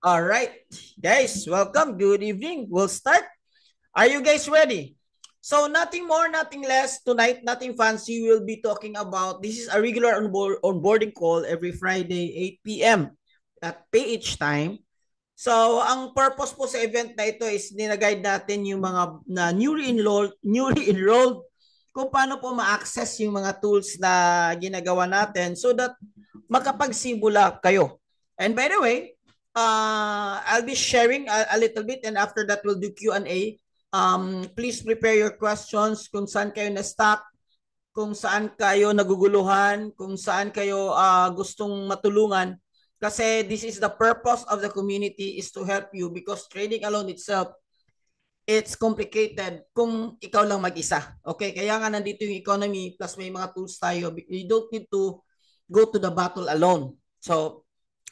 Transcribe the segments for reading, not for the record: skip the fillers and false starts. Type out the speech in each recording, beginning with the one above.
All right, guys, welcome. Good evening. We'll start. Are you guys ready? So, nothing more, nothing less. Tonight, nothing fancy. We'll be talking about this is a regular onboarding call every Friday, 8 p.m. at PH time. So, ang purpose po sa event na ito is nina-guide natin yung mga na newly enrolled kung paano po ma-access yung mga tools na ginagawa natin so that makapagsimula kayo. And by the way, I'll be sharing a little bit and after that we'll do Q&A. Please prepare your questions kung saan kayo na-stuck, kung saan kayo naguguluhan, kung saan kayo gustong matulungan. Kasi this is the purpose of the community is to help you because trading alone itself, it's complicated kung ikaw lang mag-isa. Okay? Kaya nga nandito yung economy plus may mga tools tayo. You don't need to go to the battle alone. So,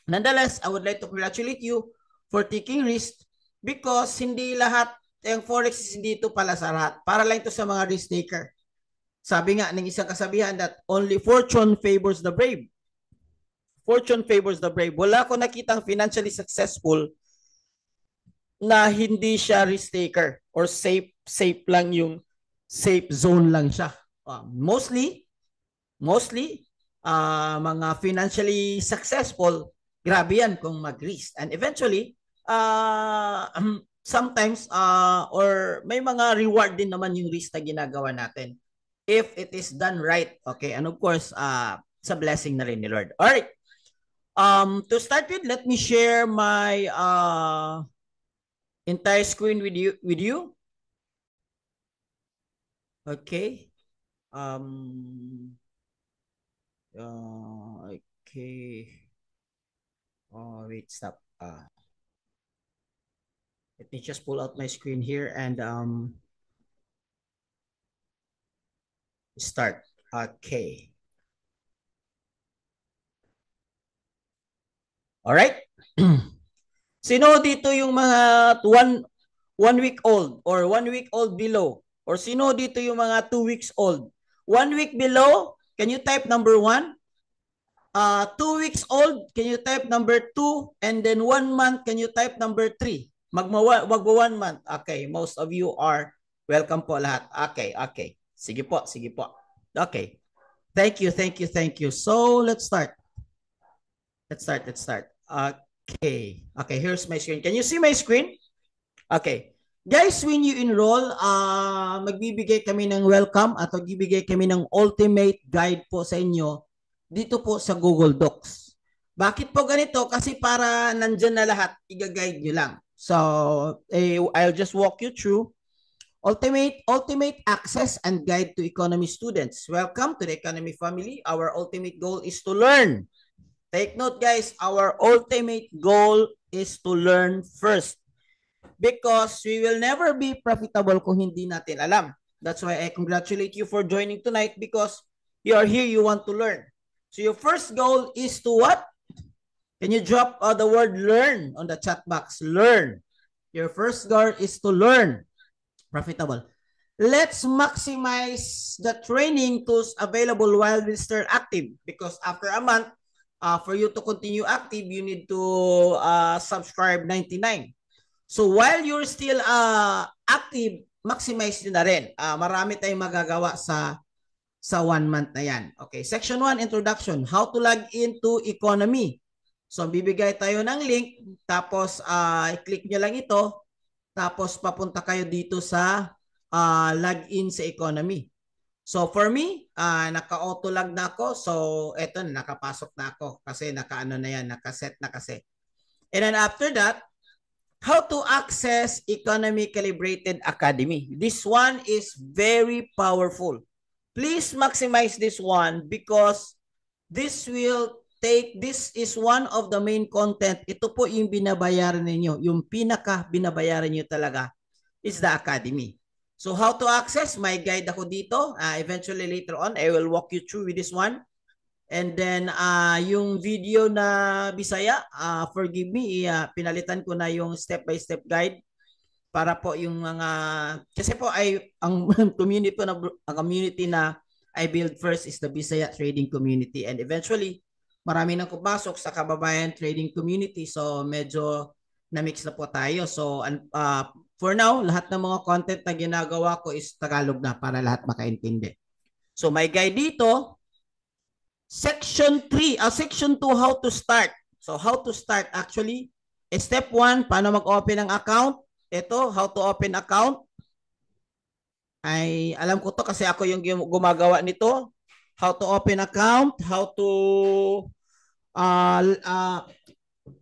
nonetheless, I would like to congratulate you for taking risk because hindi lahat, yung forex is hindi ito pala sa lahat. Para lang ito sa mga risk taker. Sabi nga ng isang kasabihan that only fortune favors the brave. Fortune favors the brave. Wala ko nakitang financially successful na hindi siya risk taker or safe lang yung safe zone lang siya. Mostly mga financially successful, grabe yan kung mag-risk. And eventually, sometimes or may mga reward din naman yung risk na ginagawa natin if it is done right. Okay, and of course, sa blessing na rin ni Lord. All right. To start with, let me share my entire screen with you. Okay. Okay. Oh, wait, stop. Let me just pull out my screen here and start. Okay. All right. Sino dito yung mga one week old or 1 week old below? Or sino dito yung mga 2 weeks old? 1 week below, can you type number 1? 2 weeks old, can you type number 2? And then 1 month, can you type number 3? Magma 1 month. Okay, most of you are welcome po lahat. Okay. Sige po, sige po. Okay. Thank you. So, let's start. Let's start. Okay, here's my screen. Can you see my screen? Okay. Guys, when you enroll, magbibigay kami ng welcome at magbibigay kami ng ultimate guide po sa inyo dito po sa Google Docs. Bakit po ganito? Kasi para nandyan na lahat, i-guide nyo lang. So, I'll just walk you through ultimate access and guide to economy students. Welcome to the economy family. Our ultimate goal is to learn. Take note guys, our ultimate goal is to learn first because we will never be profitable kung hindi natin alam. That's why I congratulate you for joining tonight because you are here, you want to learn. So your first goal is to what? Can you drop the word learn on the chat box? Learn. Your first goal is to learn. Profitable. Let's maximize the training tools available while we're still active because after a month, for you to continue active, you need to subscribe 99. So while you're still active, maximize nyo na rin. Marami tayong magagawa sa 1 month na yan. Okay, section 1, introduction. How to log into economy. So bibigay tayo ng link, tapos i-click nyo lang ito, tapos papunta kayo dito sa login sa economy. So for me, naka-auto log na ako. So eto, nakapasok na ako kasi naka-ano na yan, naka-set na kasi. And then after that, how to access Economy Calibrated Academy. This one is very powerful. Please maximize this one because this is one of the main content. Ito po yung binabayaran ninyo. Yung pinaka binabayaran nyo talaga is the Academy. So how to access? My guide ako dito. Eventually later on, I will walk you through with this one. And then yung video na Bisaya, forgive me, pinalitan ko na yung step-by-step guide para po yung mga kasi po ay ang community na I build first is the Bisaya trading community and eventually marami nang pumasok sa kababayan trading community. So medyo na-mix na po tayo. So for now, lahat ng mga content na ginagawa ko is Tagalog na para lahat makaintindi. So may guide dito, Section 3, Section 2, how to start. So how to start actually, step 1, paano mag-open ng account. Ito, how to open account. Ay, alam ko to kasi ako yung gumagawa nito. How to open account, how to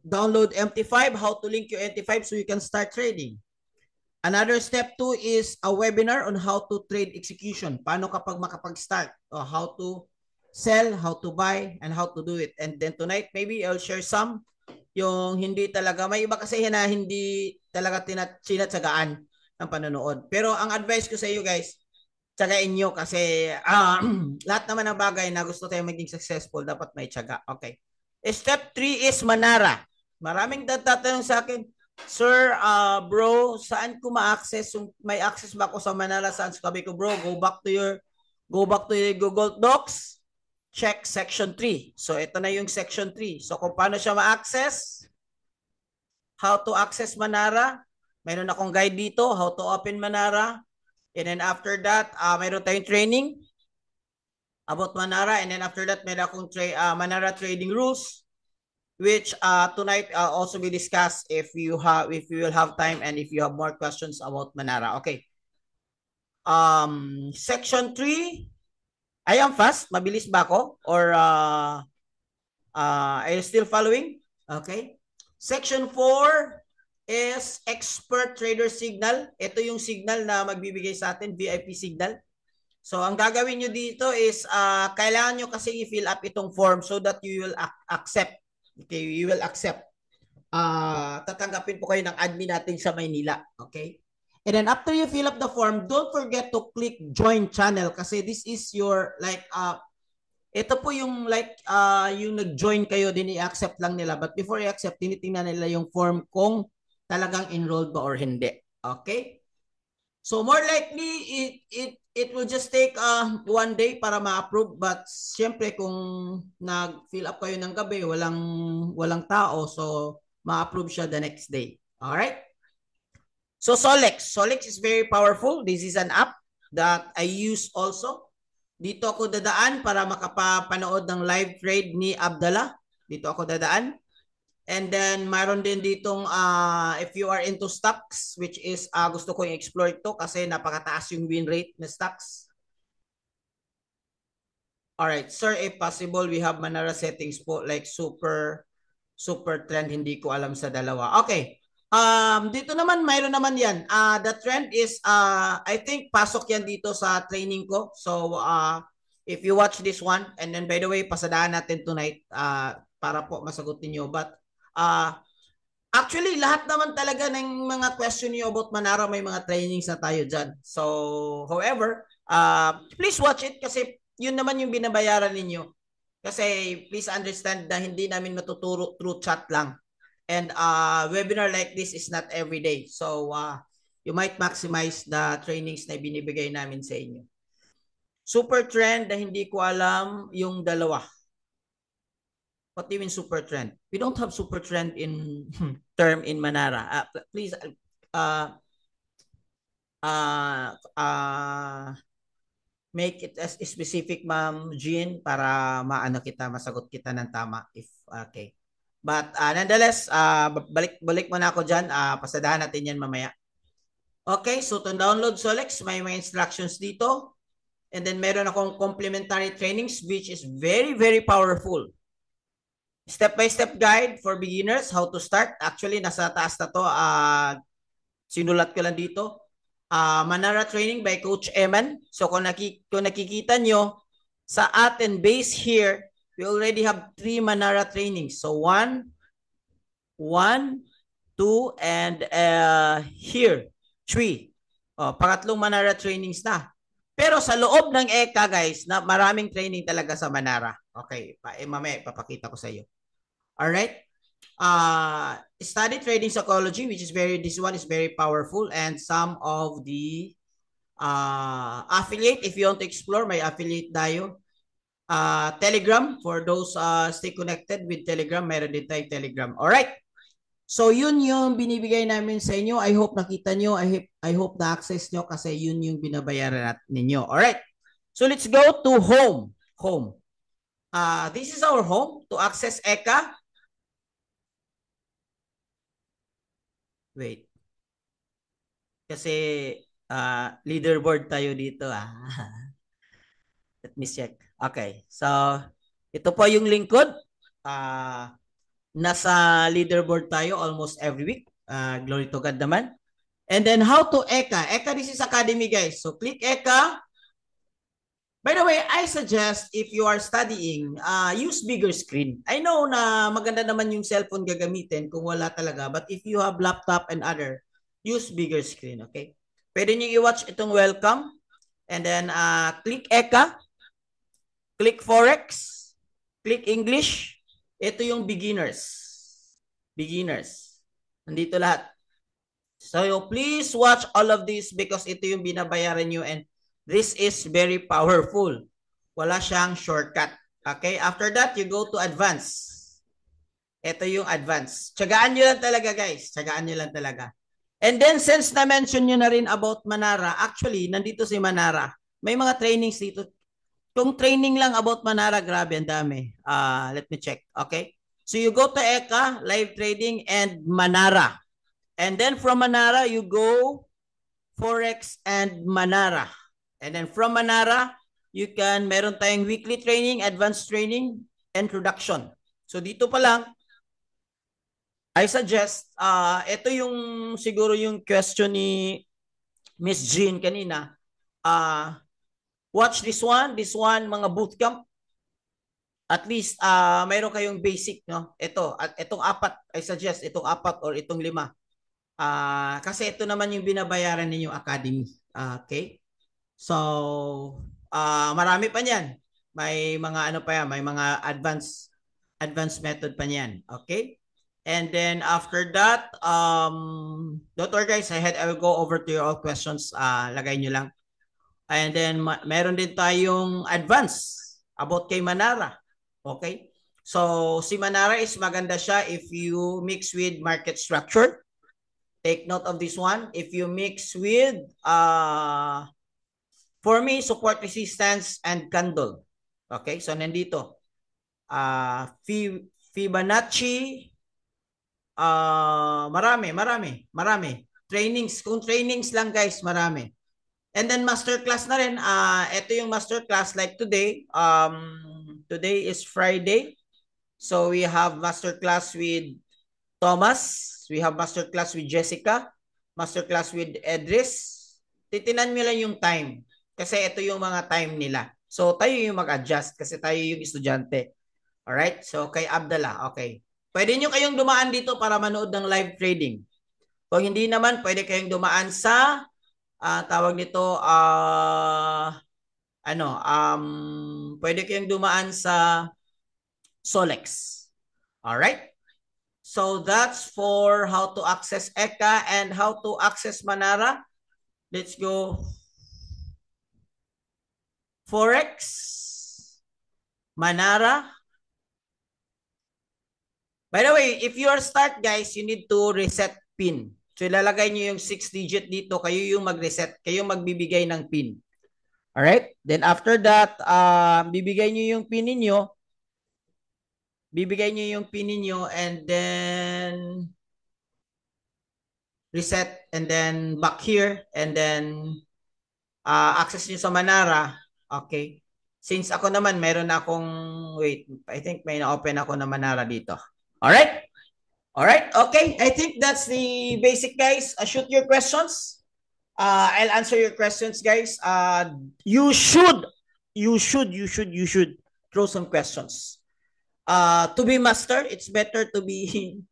download MT5, how to link your MT5 so you can start trading. Another step 2 is a webinar on how to trade execution. Paano kapag makapag-start, or how to sell, how to buy, and how to do it. And then tonight, maybe I'll share some yung hindi talaga, may iba kasi na hindi talaga sinatsagaan ng panonood. Pero ang advice ko sa iyo guys, tsagain nyo kasi lahat naman ng bagay na gusto tayo maging successful, dapat may tsaga. Okay. Step 3 is Manara. Maraming tatanong sa akin, Sir, bro, saan ko ma-access? May access ba ako sa Manara? Saan? Sabi ko, bro, go back to your Google Docs. Check section 3. So, ito na yung section 3. So, kung paano siya ma-access, how to access Manara, mayroon akong guide dito, how to open Manara. And then after that, mayroon tayong training about Manara. And then after that, mayroon akong Manara trading rules, which tonight also be discussed if you will have time and if you have more questions about Manara. Okay. Section 3, I am fast. Mabilis ba ako? Or are you still following? Okay. Section 4 is expert trader signal. Ito yung signal na magbibigay sa atin, VIP signal. So, ang gagawin nyo dito is kailangan nyo kasi i-fill up itong form so that you will accept. Okay, you will accept. Tatanggapin po kayo ng admin natin sa Maynila. Okay? And then after you fill up the form, don't forget to click join channel kasi this is your like ito po yung like yung nag-join kayo din i-accept lang nila, but before i-accept tinitingnan nila yung form kung talagang enrolled ba or hindi. Okay? So more likely it will just take 1 day para ma-approve, but siyempre kung nag-fill up kayo ng gabi, walang tao, so ma-approve siya the next day. All right? So Solex is very powerful. This is an app that I use also. Dito ako dadaan para makapapanood ng live trade ni Abdallah. Dito ako dadaan. And then mayroon din ditong if you are into stocks, which is gusto ko i-explore ito kasi napakataas yung win rate na stocks. Alright, sir, if possible, we have Manara settings po like super trend. Hindi ko alam sa dalawa. Okay. Dito naman, mayroon naman yan. The trend is, I think, pasok yan dito sa training ko. So, if you watch this one, and then by the way, pasadaan natin tonight para po masagutin nyo. But, actually, lahat naman talaga ng mga question nyo about Manara, may mga trainings na tayo dyan. So, however, please watch it kasi yun naman yung binabayaran ninyo. Kasi please understand na hindi namin matuturo through chat lang. And webinar like this is not every day. So, you might maximize the trainings na binibigay namin sa inyo. Super trend na hindi ko alam yung dalawa. What do you mean super trend? We don't have super trend in term in Manara. Please, make it as specific, Ma'am Jean, para maano kita, masagot kita ng tama. If okay. But nonetheless, balik muna ako dyan. Pasadahan natin yan mamaya. Okay, so to download Solex, may instructions dito. And then meron akong complementary trainings which is very, very powerful. Step-by-step guide for beginners, how to start. Actually, nasa taas na to. Sinulat ko lang dito. Manara Training by Coach Eman. So kung nakikita nyo, sa atin base here, we already have 3 Manara trainings. So 1, 2, and here, 3. Pangatlong Manara trainings na. Pero sa loob ng EKA, guys, na maraming training talaga sa Manara. Okay, mamaya ipapakita ko sa iyo. Alright? Study trading psychology, which is this one is very powerful, and some of the affiliate, if you want to explore, may affiliate tayo. Telegram, for those stay connected with Telegram, meron din tayong Telegram. Alright. So yun yung binibigay namin sa inyo. I hope nakita nyo. I hope na-access nyo kasi yun yung binabayaran ninyo. Alright. So let's go to home. Home. This is our home. To access ECA. Wait. Kasi leaderboard tayo dito. Let me check. Okay. So ito po yung lingkod. Nasa leaderboard tayo almost every week. Glory to God naman. And then how to ECA. ECA, this is Academy, guys. So click ECA. By the way, I suggest if you are studying, use bigger screen. I know na maganda naman yung cellphone gagamitin kung wala talaga. But if you have laptop and other, use bigger screen, okay? Pwede nyo i-watch itong welcome. And then click ECA. Click Forex. Click English. Ito yung beginners. Beginners. Nandito lahat. So please watch all of this because ito yung binabayaran nyo and this is very powerful. Wala siyang shortcut. Okay? After that, you go to advance. Ito yung advance. Tsagaan nyo lang talaga, guys. Tsagaan nyo lang talaga. And then, since na-mention nyo na rin about Manara, actually, nandito si Manara. May mga trainings dito. Kung training lang about Manara, grabe, ang dami. Let me check. Okay? So, you go to ECA, live trading, and Manara. And then, from Manara, you go Forex and Manara. And then from Manara, meron tayong weekly training, advanced training, introduction. So dito pa lang, I suggest, ito yung siguro yung question ni Miss Jean kanina. Watch this one, mga bootcamp. At least, mayroon kayong basic, no? Itong apat, I suggest, itong apat or itong 5. Kasi ito naman yung binabayaran ninyo academy. Okay? So, marami pa niyan. May mga ano pa yan, may mga advanced method pa niyan. Okay? And then after that, don't worry guys, I will go over to your all questions. Lagay nyo lang. And then meron din tayong advance about kay Manara. Okay? So, si Manara is maganda siya if you mix with market structure. Take note of this one. If you mix with for me, support resistance and candle. Okay, so nandito. Fibonacci. Marami. Trainings. Kung trainings lang guys, marami. And then masterclass na rin. Ito yung masterclass like today. Today is Friday. So we have masterclass with Thomas. We have masterclass with Jessica. Masterclass with Edris. Titinan nyo lang yung time. Kasi ito yung mga time nila. So, tayo yung mag-adjust kasi tayo yung estudyante. Alright? So, kay Abdallah. Okay. Pwede nyo kayong dumaan dito para manood ng live trading. Kung hindi naman, pwede kayong dumaan sa tawag nito, pwede kayong dumaan sa Solex. Alright? So, that's for how to access ECA and how to access Manara. Let's go. Forex, Manara. By the way, if you are start guys, you need to reset pin. So ilalagay nyo yung 6-digit dito, kayo yung mag-reset, kayo magbibigay ng pin. Alright? Then after that, bibigay nyo yung pin ninyo. And then reset and then back here and then access nyo sa Manara. Okay. Since ako naman, meron akong, wait, I think may na-open ako na Manara dito. Alright? Alright, okay. I think that's the basic, guys. Shoot your questions. I'll answer your questions, guys. You should throw some questions. To be master, it's better to be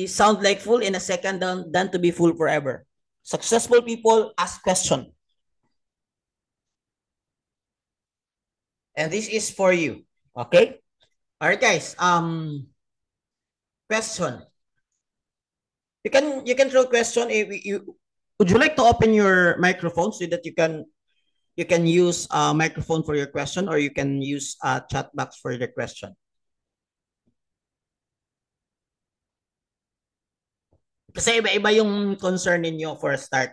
sound like fool in a second than to be fool forever. Successful people ask questions. And this is for you. Okay? All right, guys. Question. You can throw question. Would you like to open your microphone so that you can You can use a microphone for your question or you can use a chat box for the question. Kasi iba-iba yung concern ninyo for a start.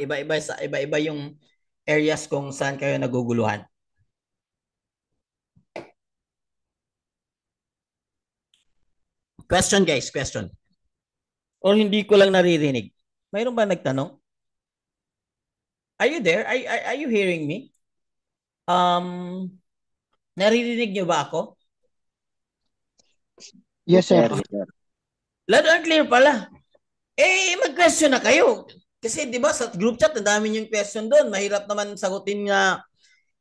Iba-iba yung areas kung saan kayo naguguluhan. Question guys, question. Or hindi ko lang naririnig. Mayroon ba nagtanong? Are you there? Are you hearing me? Naririnig niyo ba ako? Yes, sir. Loud and clear pala. Mag-question na kayo. Kasi 'di ba sa group chat, ang dami yung question doon. Mahirap naman sagutin nga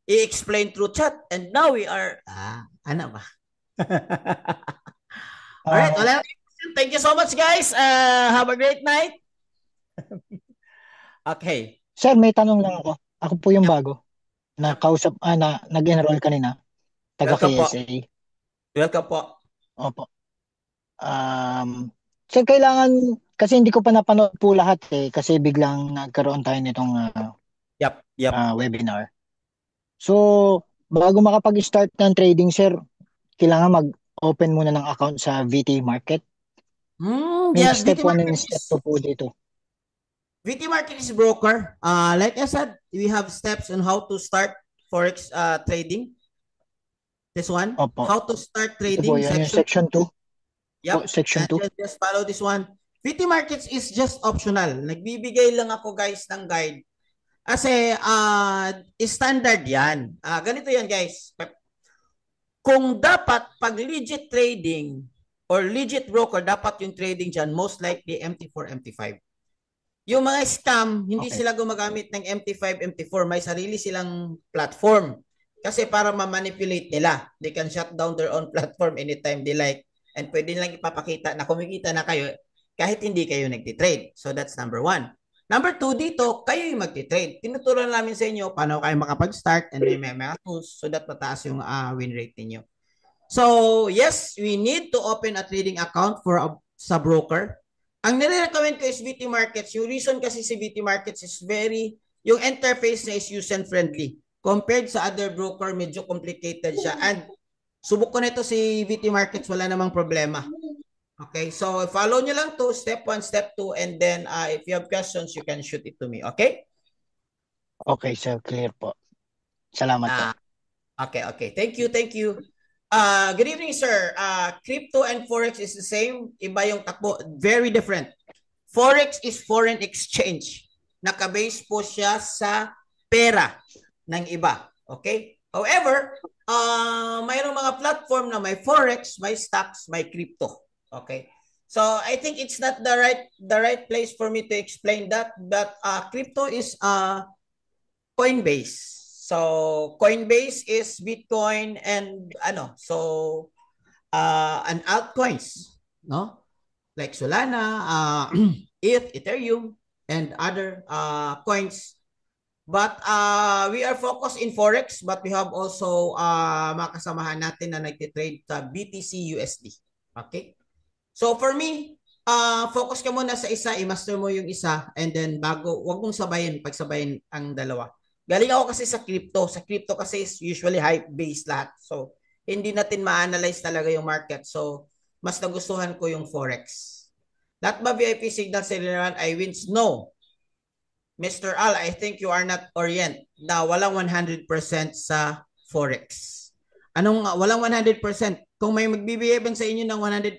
i-explain through chat. And now we are ano ba? Alright, wala na. Thank you so much guys. Have a great night. Okay. Sir, may tanong lang ako. Ako po yung bago na kausap na nag-enroll kanina. Taga Welcome po. KSA. Welcome po. Opo. Sir, kailangan kasi hindi ko pa napanood po lahat kasi biglang nagkaroon tayo nitong Yep. webinar. So, bago makapag-start ng trading, sir, kailangan mag-open muna ng account sa VT Market. May Yes, step VT 1 Market and step 2 po dito. VT Market is broker. Like I said, we have steps on how to start forex trading. This one, Opo. how to start Ito po trading yun, yung section 2. Yep. Section 2. Just follow this one. VT Markets is just optional. Nagbibigay lang ako guys ng guide. Kasi standard yan. Ganito yan guys. Kung dapat pag legit trading or legit broker, dapat yung trading dyan most likely MT4, MT5. Yung mga scam, hindi sila gumagamit ng MT5, MT4. May sarili silang platform. Kasi para ma-manipulate nila. They can shut down their own platform anytime they like. And pwede nilang ipapakita na kumikita na kayo kahit hindi kayo nagtitrade. So that's number 1. Number 2, dito, kayo yung magtitrade. Tinuturuan namin sa inyo paano kayo makapag-start and may mga tools so that mataas yung win rate ninyo. So, yes, we need to open a trading account for sa broker. Ang nire-recommend ko is VT Markets. Yung reason kasi si VT Markets is yung interface na is user-friendly. Compared sa other broker, medyo complicated siya. And subok ko na ito si VT Markets, wala namang problema. Okay, so follow nyo lang to, step 1, step 2, and then if you have questions, you can shoot it to me, okay? Okay, sir, clear po. Salamat po. Okay. Thank you. Good evening, sir. Crypto and Forex is the same. Iba yung takbo. Very different. Forex is foreign exchange. Nakabase po siya sa pera ng iba. Okay? However, mayroong mga platform na may Forex, may stocks, may crypto. Okay? So, I think it's not the right place for me to explain that. But crypto is Coinbase. So Coinbase is Bitcoin and and altcoins, no? Like Solana, ETH, Ethereum, and other coins. But we are focused in Forex, but we have also mga kasamahan natin na nagtitrade sa BTC USD. Okay? So for me, focus ka muna sa isa, i-master mo yung isa, and then wag mong pagsabayin ang dalawa. Galing ako kasi sa crypto. Sa crypto kasi is usually hype-based lahat. So, hindi natin ma-analyze talaga yung market. So, mas nagustuhan ko yung Forex. Lahat ba VIP signal sa Iran I wins? No. Mr. Al, I think you are not orient na walang 100% sa Forex. Anong walang 100%? Kung may magbibigay sa inyo ng 100%,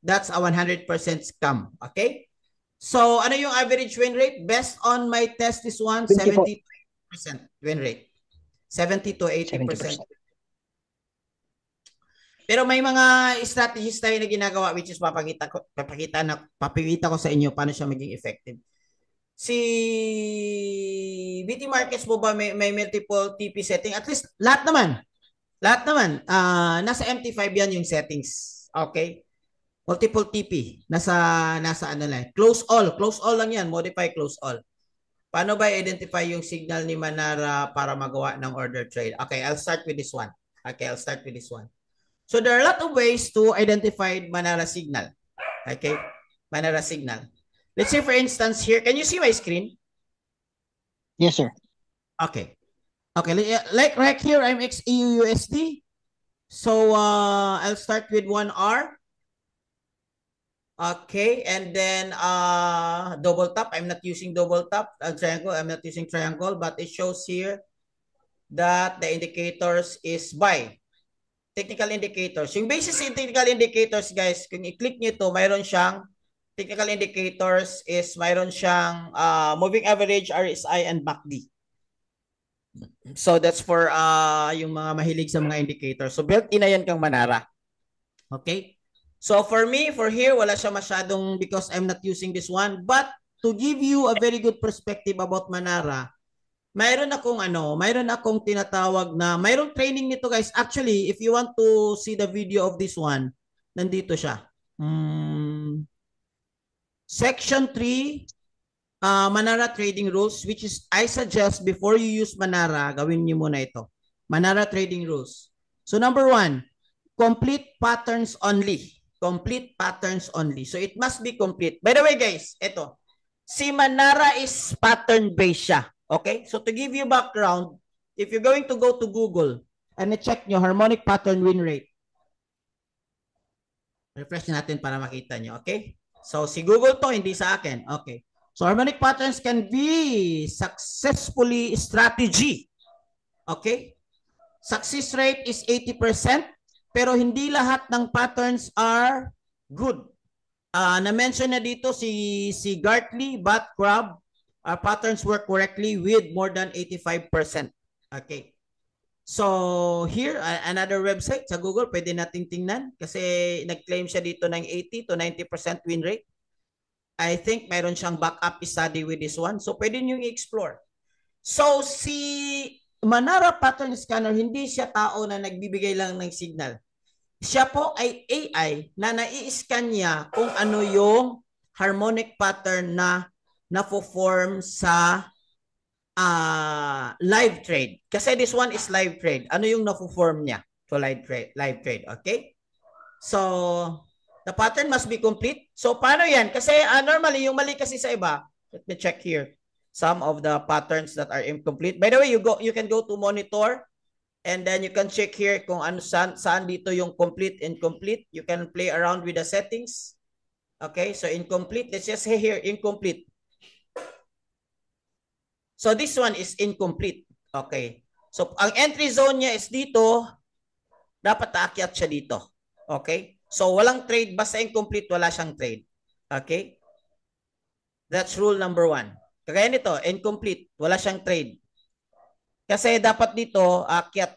that's a 100% scam. Okay? So, ano yung average win rate? Best on my test is 70 win rate. 70 to 80%. 70%. Pero may mga strategies tayo na ginagawa which is papakita ko sa inyo paano siya maging effective. Si VT Markets po ba may multiple TP setting? At least lahat naman. Nasa MT5 yan yung settings. Okay? Multiple TP. Nasa ano lang. Close all lang yan. Modify close all. Paano ba identify yung signal ni Manara para magawa ng order trade? Okay, I'll start with this one. So there are a lot of ways to identify Manara signal. Okay, Manara signal. Let's say for instance here, can you see my screen? Yes, sir. Okay. Okay, like right here, I'm XEU USD. So I'll start with 1R. Okay, and then double tap. I'm not using double tap. Triangle, I'm not using triangle, but it shows here that the indicators is buy. Technical indicators. Yung basis in technical indicators, guys, kung i-click nyo ito, mayroon siyang technical indicators is mayroon siyang moving average, RSI, and MACD. So that's for yung mga mahilig sa mga indicators. So built-in na yan kang Manara. Okay? So for me, for here, wala siya masyadong because I'm not using this one. But to give you a very good perspective about Manara, mayroon akong tinatawag na, mayroong training nito guys. Actually, if you want to see the video of this one, nandito siya. Section 3, Manara Trading Rules, which is, I suggest before you use Manara, gawin niyo muna ito. Manara Trading Rules. So number 1, complete patterns only. Complete patterns only. So it must be complete. By the way guys, ito. Si Manara is pattern-based siya. Okay? So to give you background, if you're going to go to Google and check nyo harmonic pattern win rate. Refresh natin para makita nyo. Okay? So si Google to, hindi sa akin. Okay. So harmonic patterns can be successfully strategy. Okay? Success rate is 80%, pero hindi lahat ng patterns are good. Na-mention na dito si Gartley, Bat, Crab, patterns work correctly with more than 85%. Okay. So here, another website sa Google, pwede nating tingnan kasi nag-claim siya dito ng 80 to 90% win rate. I think mayroon siyang backup study with this one. So pwede nyo i-explore. So si Manara Pattern Scanner, hindi siya tao na nagbibigay lang ng signal. Siya po ay AI na nai-scan niya kung ano yung harmonic pattern na na-form sa live trade. Kasi this one is live trade. Ano yung na-form niya? So live trade. Okay? So the pattern must be complete. So paano yan? Kasi normally yung mali kasi sa iba, let me check here some of the patterns that are incomplete. By the way, you can go to monitor. And then you can check here kung ano saan dito yung complete, incomplete. You can play around with the settings. Okay, so incomplete. Let's just say here, incomplete. So this one is incomplete. Okay. So ang entry zone niya is dito. Dapat aakyat siya dito. Okay. So walang trade. Basta incomplete, wala siyang trade. Okay. That's rule number 1. Kagaya nito, incomplete. Wala siyang trade. Kasi dapat dito, aakyat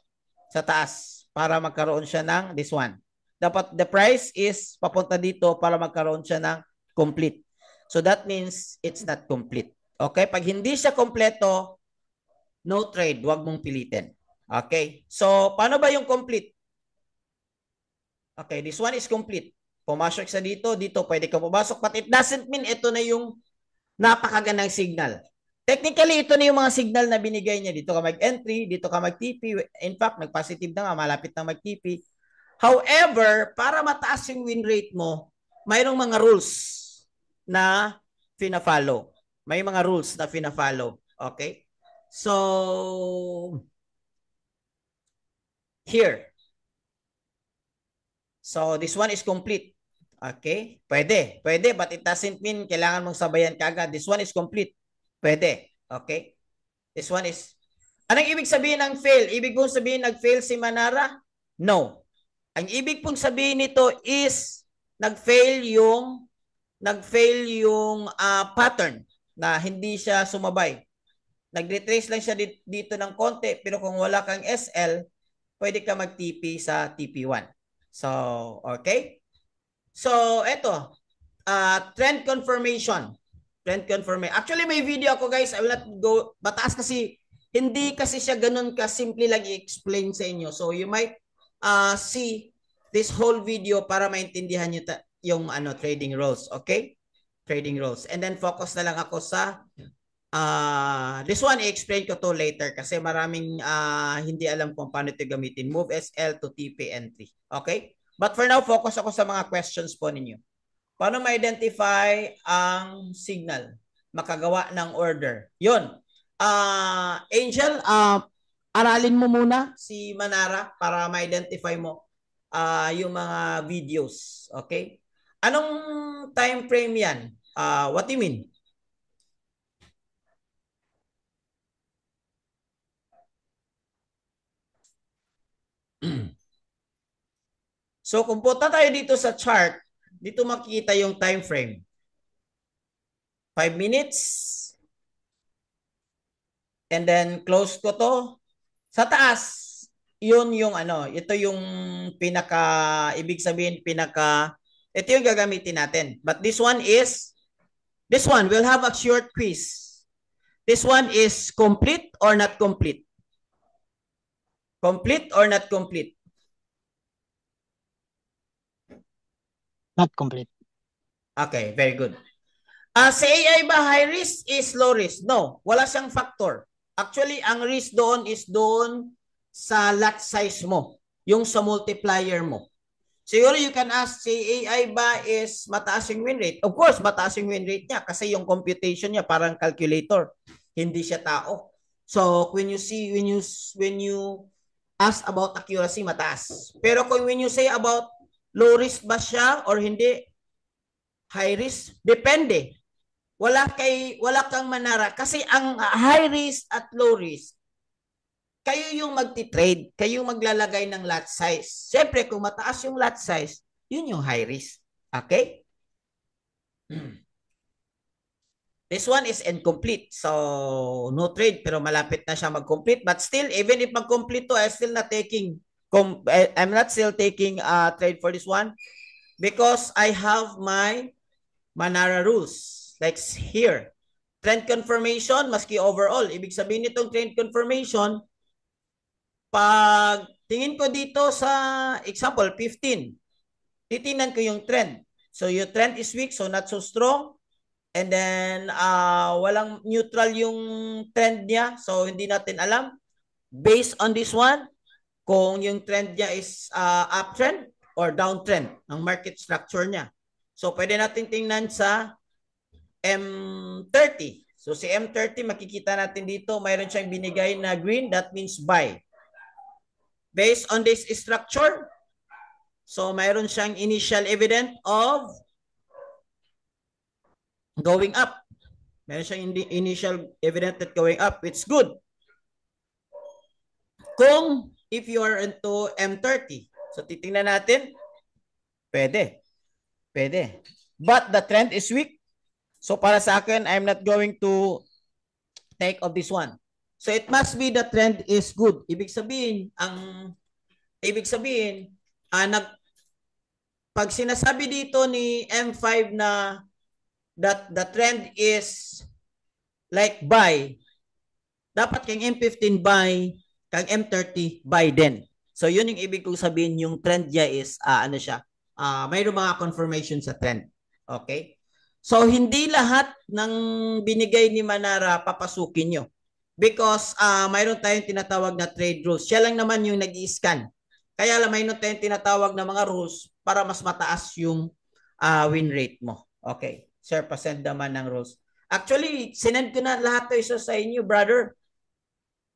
sa taas para magkaroon siya ng this one. Dapat the price is papunta dito para magkaroon siya ng complete. So that means it's not complete. Okay? Pag hindi siya kompleto, no trade. Huwag mong pilitin. Okay? So, paano ba yung complete? Okay, this one is complete. Pumasok sa dito, pwede ka pumasok. But it doesn't mean ito na yung napakagandang signal. Technically, ito na yung mga signal na binigay niya. Dito ka mag-entry, dito ka mag-TP. In fact, nag-positive na nga, malapit na mag-TP. However, para mataas yung win rate mo, mayroong mga rules na fina-follow. May mga rules na fina-follow. Okay? So, here. So, this one is complete. Okay? Pwede, but it doesn't mean kailangan mong sabayan kagad. This one is complete. Pwede. Okay? This one is... Anong ibig sabihin ng fail? Ibig pong sabihin nag-fail si Manara? No. Ang ibig pong sabihin nito is nag-fail yung pattern na hindi siya sumabay. Nag-retrace lang siya dito ng konti, pero kung wala kang SL, pwede ka mag-TP sa TP1. So, okay? So, eto. Trend confirmation. Actually, may video ako guys. I will not go bataas kasi hindi kasi siya ganun ka-simple lang i-explain sa inyo. So you might see this whole video para maintindihan nyo yung trading rules. Okay? Trading rules. And then focus na lang ako sa this one i-explain ko to later kasi maraming hindi alam kung paano ito gamitin. Move SL to TP entry. Okay? But for now, focus ako sa mga questions po ninyo. Paano ma-identify ang signal? Makagawa ng order. Yun. Angel, aralin mo muna si Manara para ma-identify mo yung mga videos. Okay? Anong time frame yan? What do you mean? So kung punta tayo dito sa chart, dito makikita yung time frame. 5 minutes. And then close ko to. Sa taas, yun yung ano, ito yung ibig sabihin ito yung gagamitin natin. But this one we'll have a short quiz. This one is complete or not complete? Complete or not complete? Not complete. Okay, very good. Sa AI ba high risk is low risk? No, wala siyang factor. Actually, ang risk doon is doon sa lot size mo, yung sa multiplier mo. Siguro you can ask, si AI ba is mataas yung win rate? Of course, mataas yung win rate niya kasi yung computation niya parang calculator. Hindi siya tao. So, when you ask about accuracy, mataas. Pero when you say about low risk ba siya or hindi, high risk, depende. Wala kang Manara kasi ang high risk at low risk, kayo yung magti-trade, kayo yung maglalagay ng lot size. Siyempre, kung mataas yung lot size, yun yung high risk. Okay? This one is incomplete. So, no trade, pero malapit na siya mag-complete. But still, even if mag-complete to, I'm not still taking a trade for this one because I have my Manara rules. Like here, trend confirmation, maski overall. Ibig sabihin nitong trend confirmation, pag tingin ko dito sa example, 15, titingnan ko yung trend. So yung trend is weak, so not so strong. And then, walang neutral yung trend niya. So hindi natin alam. Based on this one, kung yung trend niya is uptrend or downtrend, ang market structure niya. So pwede natin tingnan sa M30. So si M30 makikita natin dito, mayroon siyang binigay na green, that means buy. Based on this structure, so mayroon siyang initial evidence of going up. Mayroon siyang initial evidence that going up. It's good. Kung if you are into M30, so titingnan natin, pwede. Pwede. But the trend is weak. So para sa akin, I'm not going to take of this one. So it must be the trend is good. Ibig sabihin, pag sinasabi dito ni M5 na that the trend is like buy, dapat kang M15 buy, kang M30 buy din. So yun yung ibig kong sabihin, yung trend niya is mayroong mga confirmation sa trend. Okay? So hindi lahat ng binigay ni Manara papasukin nyo. Because mayroon tayong tinatawag na trade rules. Siya lang naman yung nag-i-scan. Kaya lang mayroon tayong tinatawag na mga rules para mas mataas yung win rate mo. Okay. Sir, pasend naman ng rules. Actually, sinend ko na lahat to isa sa inyo, brother.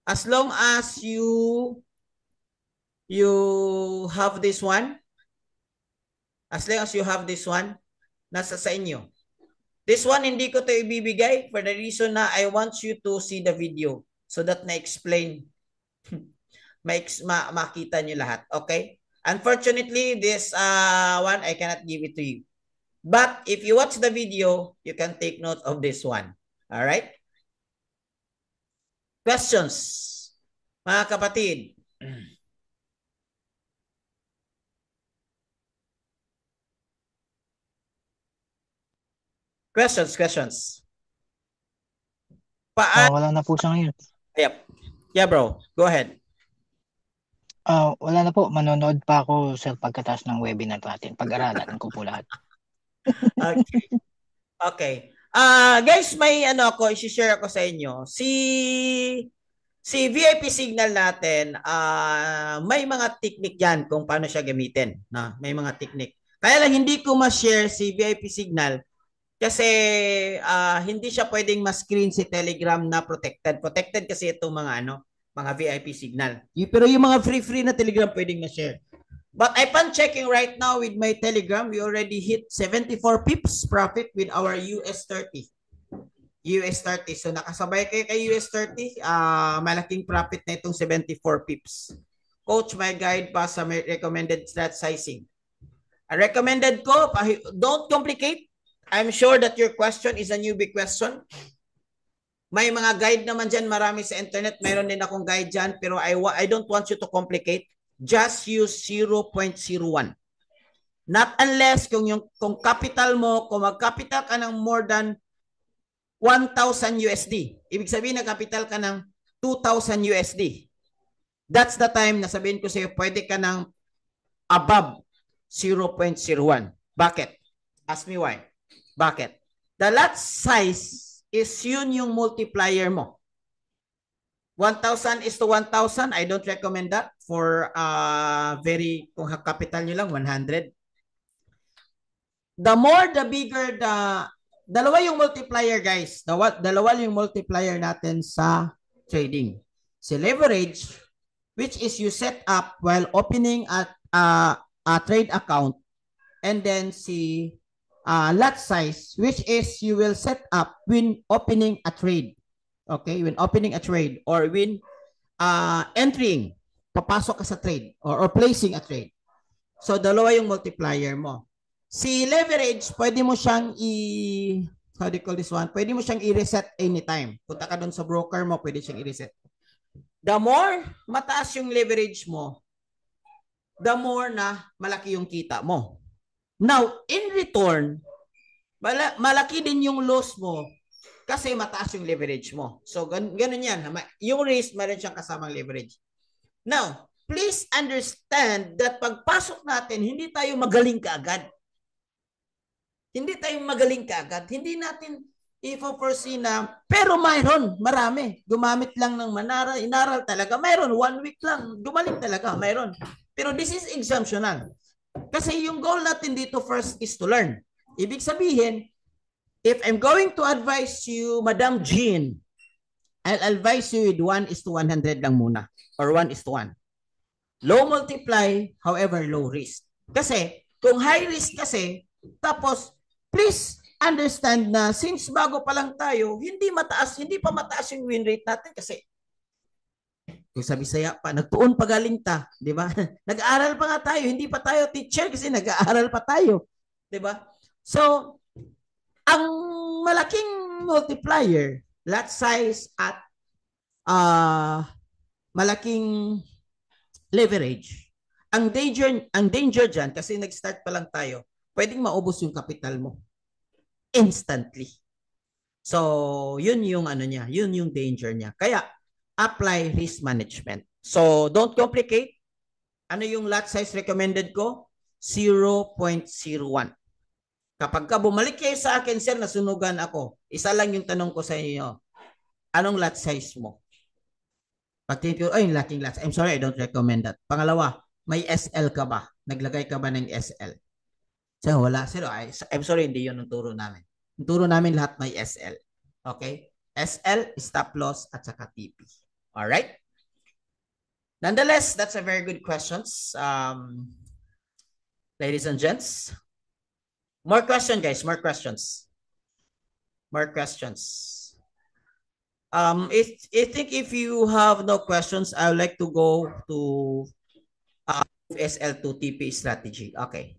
As long as you have this one, nasa sa inyo. This one, hindi ko to ibibigay for the reason na I want you to see the video so that na-explain, makita nyo lahat. Okay? Unfortunately, this one, I cannot give it to you. But if you watch the video, you can take note of this one. All right? Questions? Mga kapatid. Questions. Wala na po sa ngayon. Yep. Yeah, bro. Go ahead. Wala na po. Manonood pa ako sa pagkatapos ng webinar natin. Pag-aralan ko po lahat. Okay. Okay. Guys, may i-share ako sa inyo. Si VIP signal natin, may mga technique yan kung paano siya gamitin. May mga technique. Kaya lang hindi ko ma-share si VIP signal Kasi hindi siya pwedeng ma-screen si Telegram na protected. Protected kasi itong mga mga VIP signal. Pero yung mga free na Telegram pwedeng ma-share. But I'm checking right now with my Telegram, we already hit 74 pips profit with our US 30. US 30. So nakasabay kayo kay US 30, malaking profit na itong 74 pips. Coach, my guide pa sa recommended strat sizing. Ang recommended ko, don't complicate. I'm sure that your question is a newbie question. May mga guide naman dyan, marami sa internet. Mayroon din akong guide dyan, pero I don't want you to complicate. Just use 0.01. Not unless kung capital mo, kung mag-capital ka ng more than 1,000 USD. Ibig sabihin na capital ka ng 2,000 USD. That's the time na sabihin ko sa iyo, pwede ka ng above 0.01. Bakit? Ask me why. Bakit? The lot size is yun yung multiplier mo. 1,000 is to 1,000. I don't recommend that for kung capital nyo lang, 100. The more, the bigger dalawa yung multiplier, guys. Dalawa yung multiplier natin sa trading. Si leverage, which is you set up while opening a trade account, and then si lot size, which is you will set up when opening a trade. Okay, when opening a trade or when entering, papasok ka sa trade or placing a trade. So dalawa yung multiplier mo. Si leverage, pwede mo siyang how do you call this one? Pwede mo siyang i-reset anytime. Punta ka doon sa broker mo, pwede siyang i-reset. The more mataas yung leverage mo, the more na malaki yung kita mo. Now, in return, malaki din yung loss mo kasi mataas yung leverage mo. So, ganun yan. Yung risk, meron siyang kasamang leverage. Now, please understand that pagpasok natin, hindi tayo magaling kaagad. Hindi tayo magaling kaagad. Hindi natin i-foresee na, pero mayroon, marami. Gumamit lang ng Manara, inaral talaga. Mayroon, 1 week lang. Gumaling talaga, mayroon. Pero this is exemptional. Kasi yung goal natin dito first is to learn. Ibig sabihin, if I'm going to advise you, Madam Jean, I'll advise you with 1:100 lang muna. Or 1:1. Low multiply, however, low risk. Kasi, kung high risk kasi, tapos, please understand na since bago pa lang tayo, hindi pa mataas yung win rate natin kasi kung sa Bisaya pa, nagtuon pa galing ta, di ba? Nag-aaral pa nga tayo, hindi pa tayo teacher kasi nag-aaral pa tayo, di ba? So, ang malaking multiplier, lot size at malaking leverage, ang danger dyan, kasi nag-start pa lang tayo, pwedeng maubos yung capital mo instantly. So, yun yung niya, yun yung danger niya. Kaya, apply risk management. So, don't complicate. Ano yung lot size recommended ko? 0.01. Kapag bumalik kayo sa akin, sir, nasunugan ako, isa lang yung tanong ko sa inyo. Anong lot size mo? Pag laking lot. I'm sorry, I don't recommend that. Pangalawa, may SL ka ba? Naglagay ka ba ng SL? So, wala. Sir, I'm sorry, hindi yun ang turo namin. Ang turo namin lahat may SL. Okay? SL, stop loss, at saka TP. Alright? Nonetheless, that's a very good questions. Ladies and gents. More questions, guys. More questions. More questions. I think if you have no questions, I would like to go to SL to TP strategy. Okay.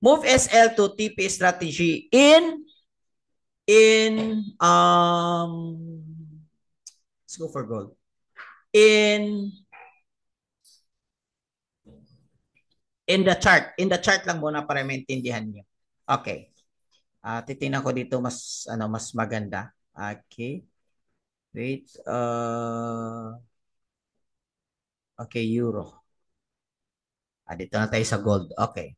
Move SL to TP strategy in let's go for gold. In the chart lang muna para maintindihan niyo. Okay. Titingnan ko dito mas maganda. Okay. Wait. Okay, euro. Dito na tayo sa gold. Okay.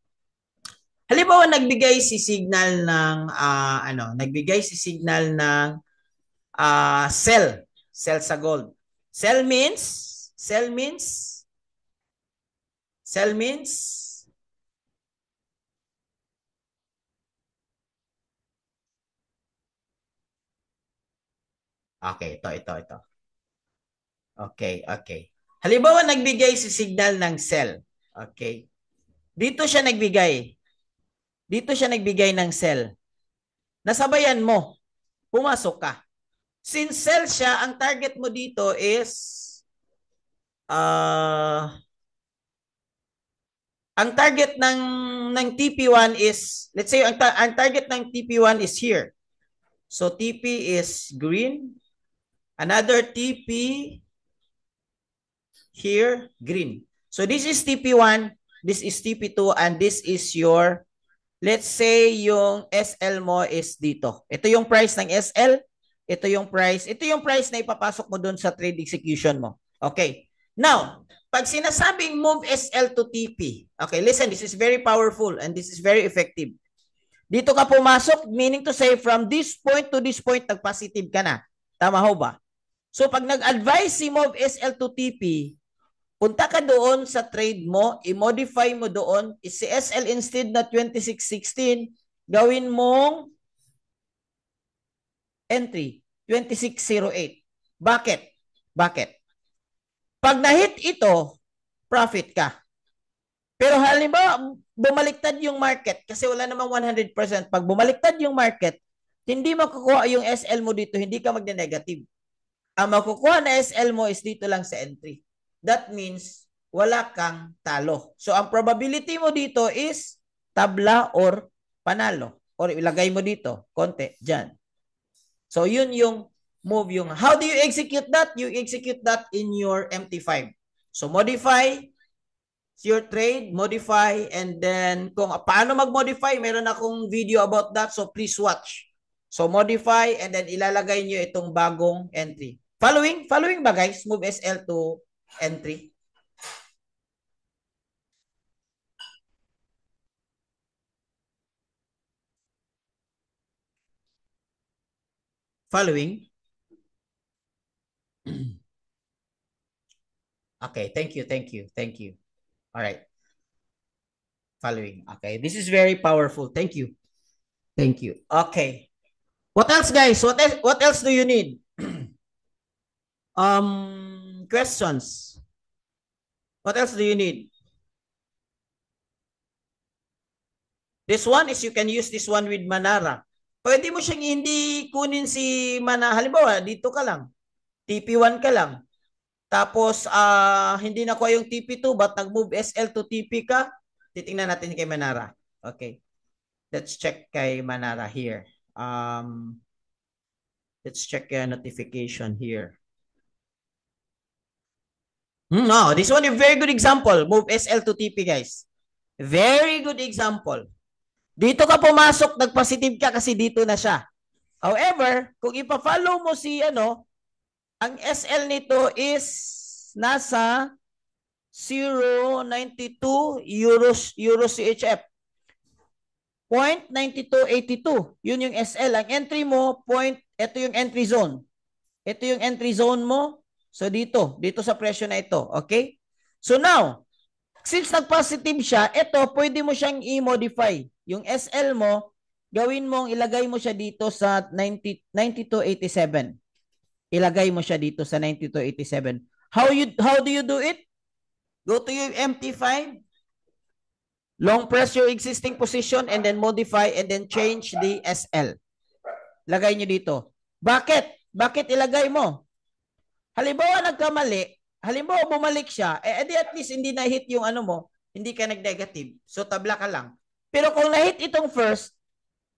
Halimbawa nagbigay si signal ng sell sa gold. Sell means Okay, ito. Okay, okay. Halimbawa, nagbigay si signal ng sell. Okay. Dito siya nagbigay. Dito siya nagbigay ng sell. Nasabayan mo. Pumasok ka. Since sell siya, ang target mo dito is ang target ng TP1 is, let's say, ang target ng TP1 is here. So, TP is green. Another TP here, green. So, this is TP1, this is TP2, and this is your, let's say, yung SL mo is dito. Ito yung price ng SL. Ito yung price na ipapasok mo doon sa trade execution mo. Okay. Now, pag sinasabing move SL to TP, okay, listen, this is very powerful and this is very effective. Dito ka pumasok, meaning to say, from this point to this point, nag-positive ka na. Tama ho ba? So, pag nag-advise si move SL to TP, punta ka doon sa trade mo, i-modify mo doon, si SL instead na 2616, gawin mong entry, 2608. Bakit? Bakit? Pag na-hit ito, profit ka. Pero halimbawa, bumaliktad yung market kasi wala namang 100%. Pag bumaliktad yung market, hindi makukuha yung SL mo dito, hindi ka magne-negative. Ang makukuha na SL mo is dito lang sa entry. That means wala kang talo. So, ang probability mo dito is tabla or panalo. Or ilagay mo dito, konti, dyan. So, yun yung move yung. How do you execute that? You execute that in your MT5. So, modify your trade, modify, and then kung paano mag-modify, meron akong video about that. So, please watch. So, modify, and then ilalagay nyo itong bagong entry. Following ba guys? Move SL to entry. Following. Okay, thank you. All right. Following. Okay, this is very powerful. Thank you. Okay. What else, guys? What else do you need? Questions. What else do you need? This one is you can use this one with Manara. Pwede mo siyang hindi kunin si Manara. Halimbawa, dito ka lang. TP1 ka lang. Tapos, hindi nakuha yung TP2 but nag-move SL to TP ka. Titingnan natin kay Manara. Okay. Let's check kay Manara here. Let's check your notification here. No, this one is a very good example. Move SL to TP, guys. Very good example. Dito ka pumasok, nag-positive ka kasi dito na siya. However, kung ipa-follow mo si ang SL nito is nasa 0.92 euro CHF. 0.9282. Yun yung SL. Ang entry mo, ito yung entry zone. Ito yung entry zone mo. So dito sa presyo na ito. Okay? So now, since nag-positive siya, ito, pwede mo siyang i-modify. Yung SL mo, gawin mong ilagay mo siya dito sa 9287. Ilagay mo siya dito sa 9287. How do you do it? Go to your MT5. Long press your existing position and then modify and then change the SL. Lagay nyo dito. Bakit? Bakit ilagay mo? Halimbawa nagkamali, halimbawa bumalik siya, edi at least hindi na-hit yung mo, hindi ka nag-negative. So tabla ka lang. Pero kung na-hit itong first,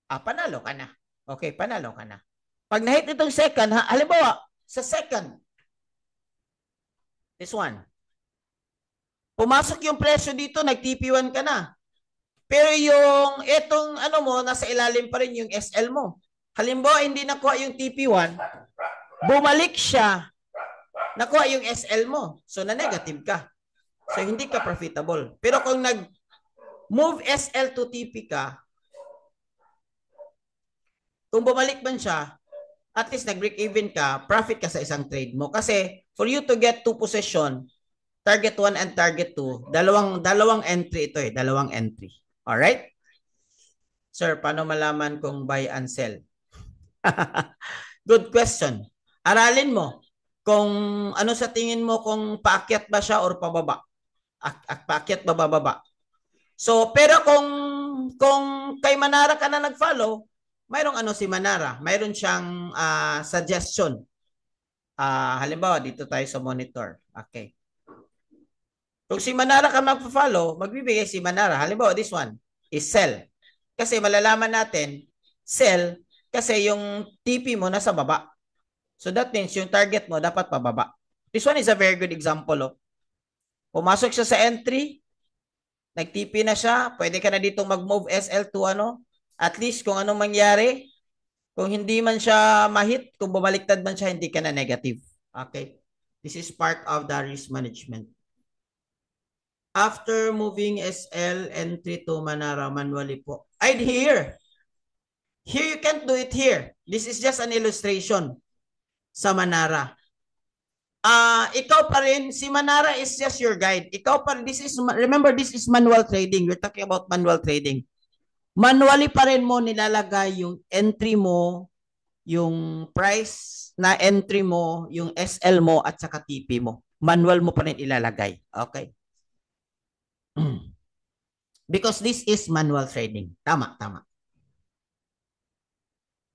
panalo ka na. Okay, panalo ka na. Pag na-hit itong second, halimbawa, sa second, this one, pumasok yung presyo dito, nag-TP1 ka na. Pero yung itong mo, nasa ilalim pa rin yung SL mo. Halimbawa, hindi nakuha yung TP1, bumalik siya, nakuha yung SL mo. So, na-negative ka. So, hindi ka profitable. Pero kung nag-move SL to TP ka, kung bumalik man siya, at least nag-break even ka, profit ka sa isang trade mo. Kasi, for you to get two position, target 1 and target 2, dalawang entry ito eh. Dalawang entry. Alright? Sir, paano malaman kung buy and sell? Good question. Aralin mo kung ano sa tingin mo kung paakyat ba siya or pababa. Paakyat ba bababa. So, pero kung kay Manara ka na nag-follow, mayroong ano si Manara, mayroon siyang suggestion. Halimbawa, dito tayo sa monitor. Okay. Kung si Manara ka magpa-follow, magbibigay si Manara. Halimbawa, this one is sell. Kasi malalaman natin, sell, kasi yung TP mo nasa baba. So that means yung target mo dapat pababa. This one is a very good example. Oh. Pumasok siya sa entry, nag-TP na siya, pwede ka na ditong mag-move SL to ano, at least kung anong mangyari, kung hindi man siya ma-hit, kung bumaliktad man siya, hindi ka na negative. Okay? This is part of the risk management. After moving SL entry to Manara manually po. I'd here. Here you can't do it here. This is just an illustration sa Manara. Ikaw pa rin, si Manara is just your guide. Ikaw pa rin, remember, this is manual trading. We're talking about manual trading. Manually pa rin mo nilalagay yung entry mo, yung price na entry mo, yung SL mo, at saka TP mo. Manual mo pa rin ilalagay. Okay? Because this is manual trading. Tama, tama.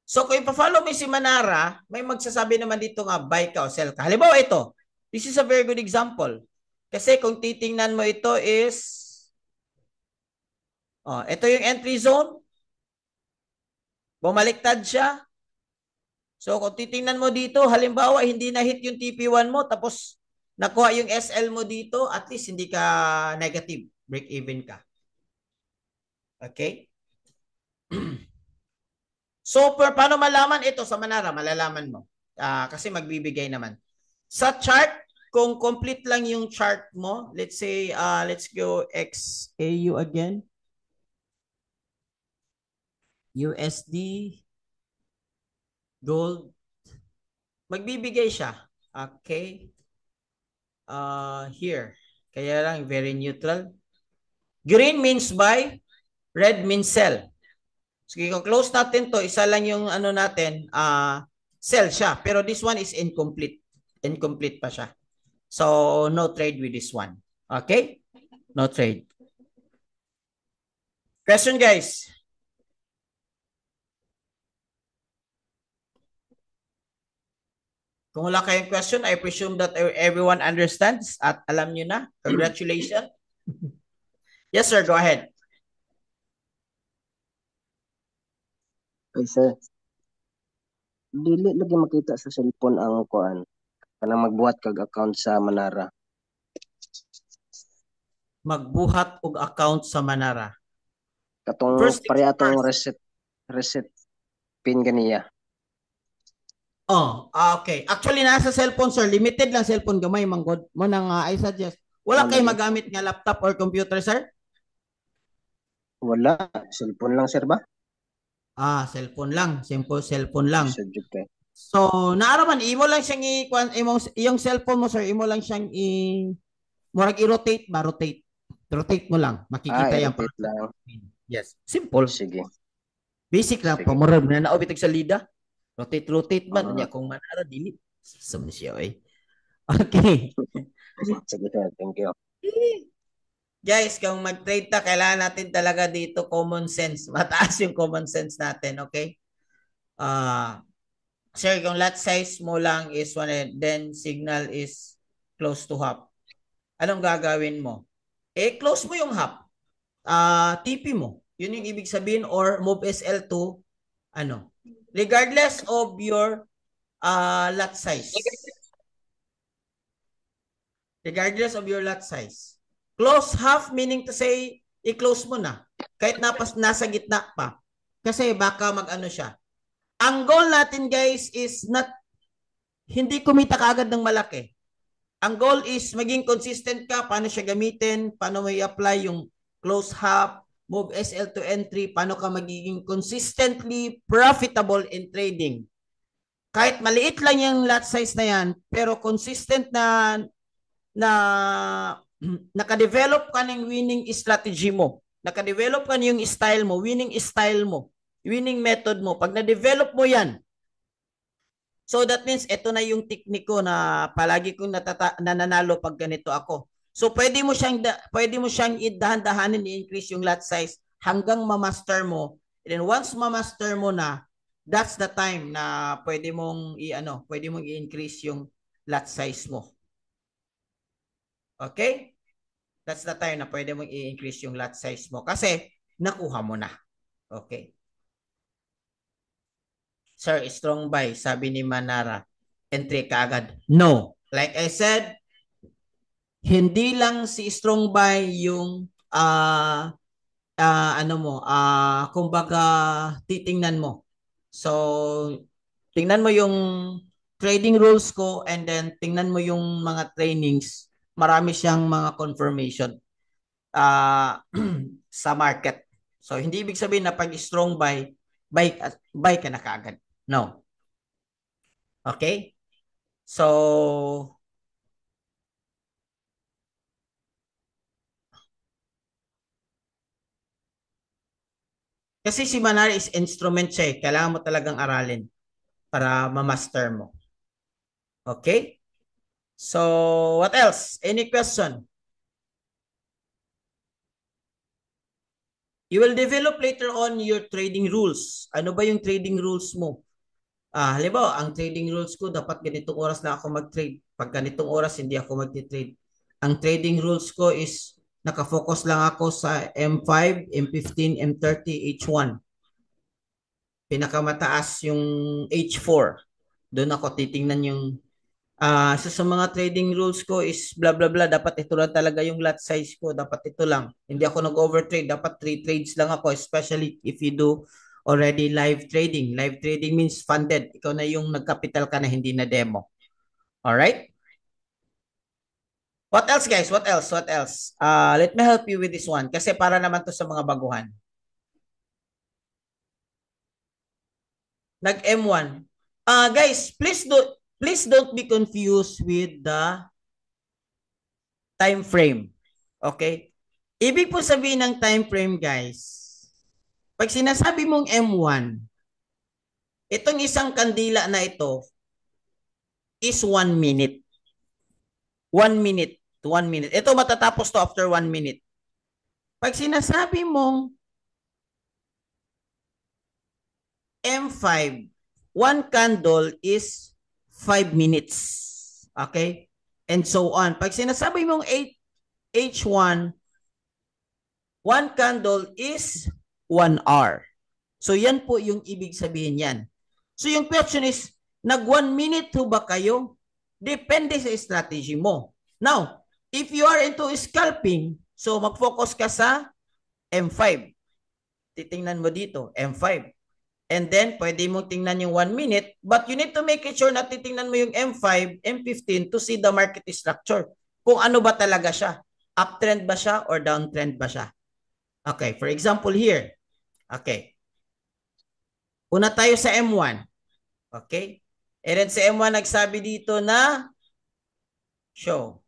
So kung ipa-follow mo si Manara, may magsasabi naman dito nga buy ka o sell ka. Halimbawa ito, this is a very good example. Kasi kung titingnan mo ito is, ito yung entry zone. Bumaliktad siya. So kung titingnan mo dito, halimbawa hindi na hit yung TP1 mo, tapos nakuha yung SL mo dito, at least hindi ka negative. Break even ka. Okay? So, paano malaman ito sa Manara? Malalaman mo. Kasi magbibigay naman. Sa chart, kung complete lang yung chart mo, let's say, let's go XAU again. USD, gold. Magbibigay siya. Okay. Here. Kaya lang, very neutral. Green means buy, red means sell. Sige, kung close natin to, isa lang yung ano natin, sell siya. Pero this one is incomplete. Incomplete pa siya. So, no trade with this one. Okay? No trade. Question, guys? Kung wala kayong question, I presume that everyone understands at alam nyo na. Congratulations. Yes, sir. Go ahead. Okay, sir. Dili lagi makita sa cellphone ang kuan kanang magbuhat kag account sa Manara. Magbuhat og account sa Manara. Katong pare atong reset pin ganiya. Okay. Actually, nasa cellphone, sir. Limited lang cellphone gamay, manggod. Mo nang I suggest. Wala kayo magamit nga laptop or computer, sir? Wala. Cellphone lang, sir ba? Cellphone lang. Simple cellphone lang. Okay. So, naaraman, imo lang siyang yung cellphone mo, sir, imo lang siyang murag i-rotate ba? Rotate. Rotate mo lang. Makikita yan. Rotate lang. Yes. Simple. Sige. Basic lang. Pamurag na naobitag sa lida. Rotate man. Niya kung Manara, dili. Sum siya, eh. Okay. Sige, sir. Thank you. Guys, kung mag-trade ta, kailangan natin talaga dito common sense. Mataas yung common sense natin, okay? Sir, kung lot size mo lang is 1, then signal is close to half. Anong gagawin mo? Close mo yung half. TP mo. Yun yung ibig sabihin, or move SL to regardless of your lot size. Regardless of your lot size. Close half meaning to say, i-close mo na. Kahit nasa gitna pa. Kasi baka mag-ano siya. Ang goal natin, guys, is hindi kumita kaagad ng malaki. Ang goal is maging consistent ka, paano siya gamitin, paano mo i-apply yung close half, move SL to entry, paano ka magiging consistently profitable in trading. Kahit maliit lang yung lot size na yan, pero consistent na naka-develop ka ng winning strategy mo. Naka-develop ka yung style mo, winning style mo, winning method mo. Pag na-develop mo yan, So that means ito na yung technique ko na palagi kong nananalo pag ganito ako. So pwede mo siyang idahan-dahanin i-increase yung lot size hanggang ma-master mo. And then once ma-master mo na, that's the time na pwede mong i-increase yung lot size mo. Okay? That's the time na pwede mong i-increase yung lot size mo kasi nakuha mo na. Okay. Sir, strong buy, sabi ni Manara. Entry ka agad. No. Like I said, hindi lang si strong buy yung kumbaga titingnan mo. So, tingnan mo yung trading rules ko and then tingnan mo yung mga trainings. Marami siyang mga confirmation sa market. So, hindi ibig sabihin na pag strong buy ka na kaagad. No. Okay? So, kasi si Manar is instrument siya eh. Kailangan mo talagang aralin para ma-master mo. Okay? So, what else? Any question? You will develop later on your trading rules. Ano ba yung trading rules mo? Halimbawa, ang trading rules ko, dapat ganitong oras na ako mag-trade. Pag ganitong oras, hindi ako mag-trade. Ang trading rules ko is nakafocus lang ako sa M5, M15, M30, H1. Pinakamataas yung H4. Doon ako titingnan yung sa mga trading rules ko is blah blah blah, dapat ito lang talaga yung lot size ko, dapat ito lang. Hindi ako nag-overtrade, dapat 3 trades lang ako, especially if you do already live trading. Live trading means funded. Ikaw na yung nagkapital ka na, hindi na demo. Alright? What else guys? What else? What else? Let me help you with this one kasi para naman to sa mga baguhan. Nag M1. Guys, please don't be confused with the time frame. Okay? Ibig po sabihin ng time frame, guys, pag sinasabi mong M1, itong isang kandila na ito is 1 minute. 1 minute to 1 minute. Ito matatapos to after 1 minute. Pag sinasabi mong M5, one candle is 5 minutes. Okay? And so on. Pag sinasabi mong H1, one candle is 1 hour. So yan po yung ibig sabihin yan. So yung question is, nag 1 minute ho ba kayo? Depende sa strategy mo. Now, if you are into scalping, so mag-focus ka sa M5. Titingnan mo dito, M5. And then, pwede mong tingnan yung 1 minute, but you need to make it sure na titingnan mo yung M5, M15 to see the market structure. Kung ano ba talaga siya. Uptrend ba siya or downtrend ba siya? Okay, for example here. Okay. Una tayo sa M1. Okay? And then sa M1 nagsabi dito na show.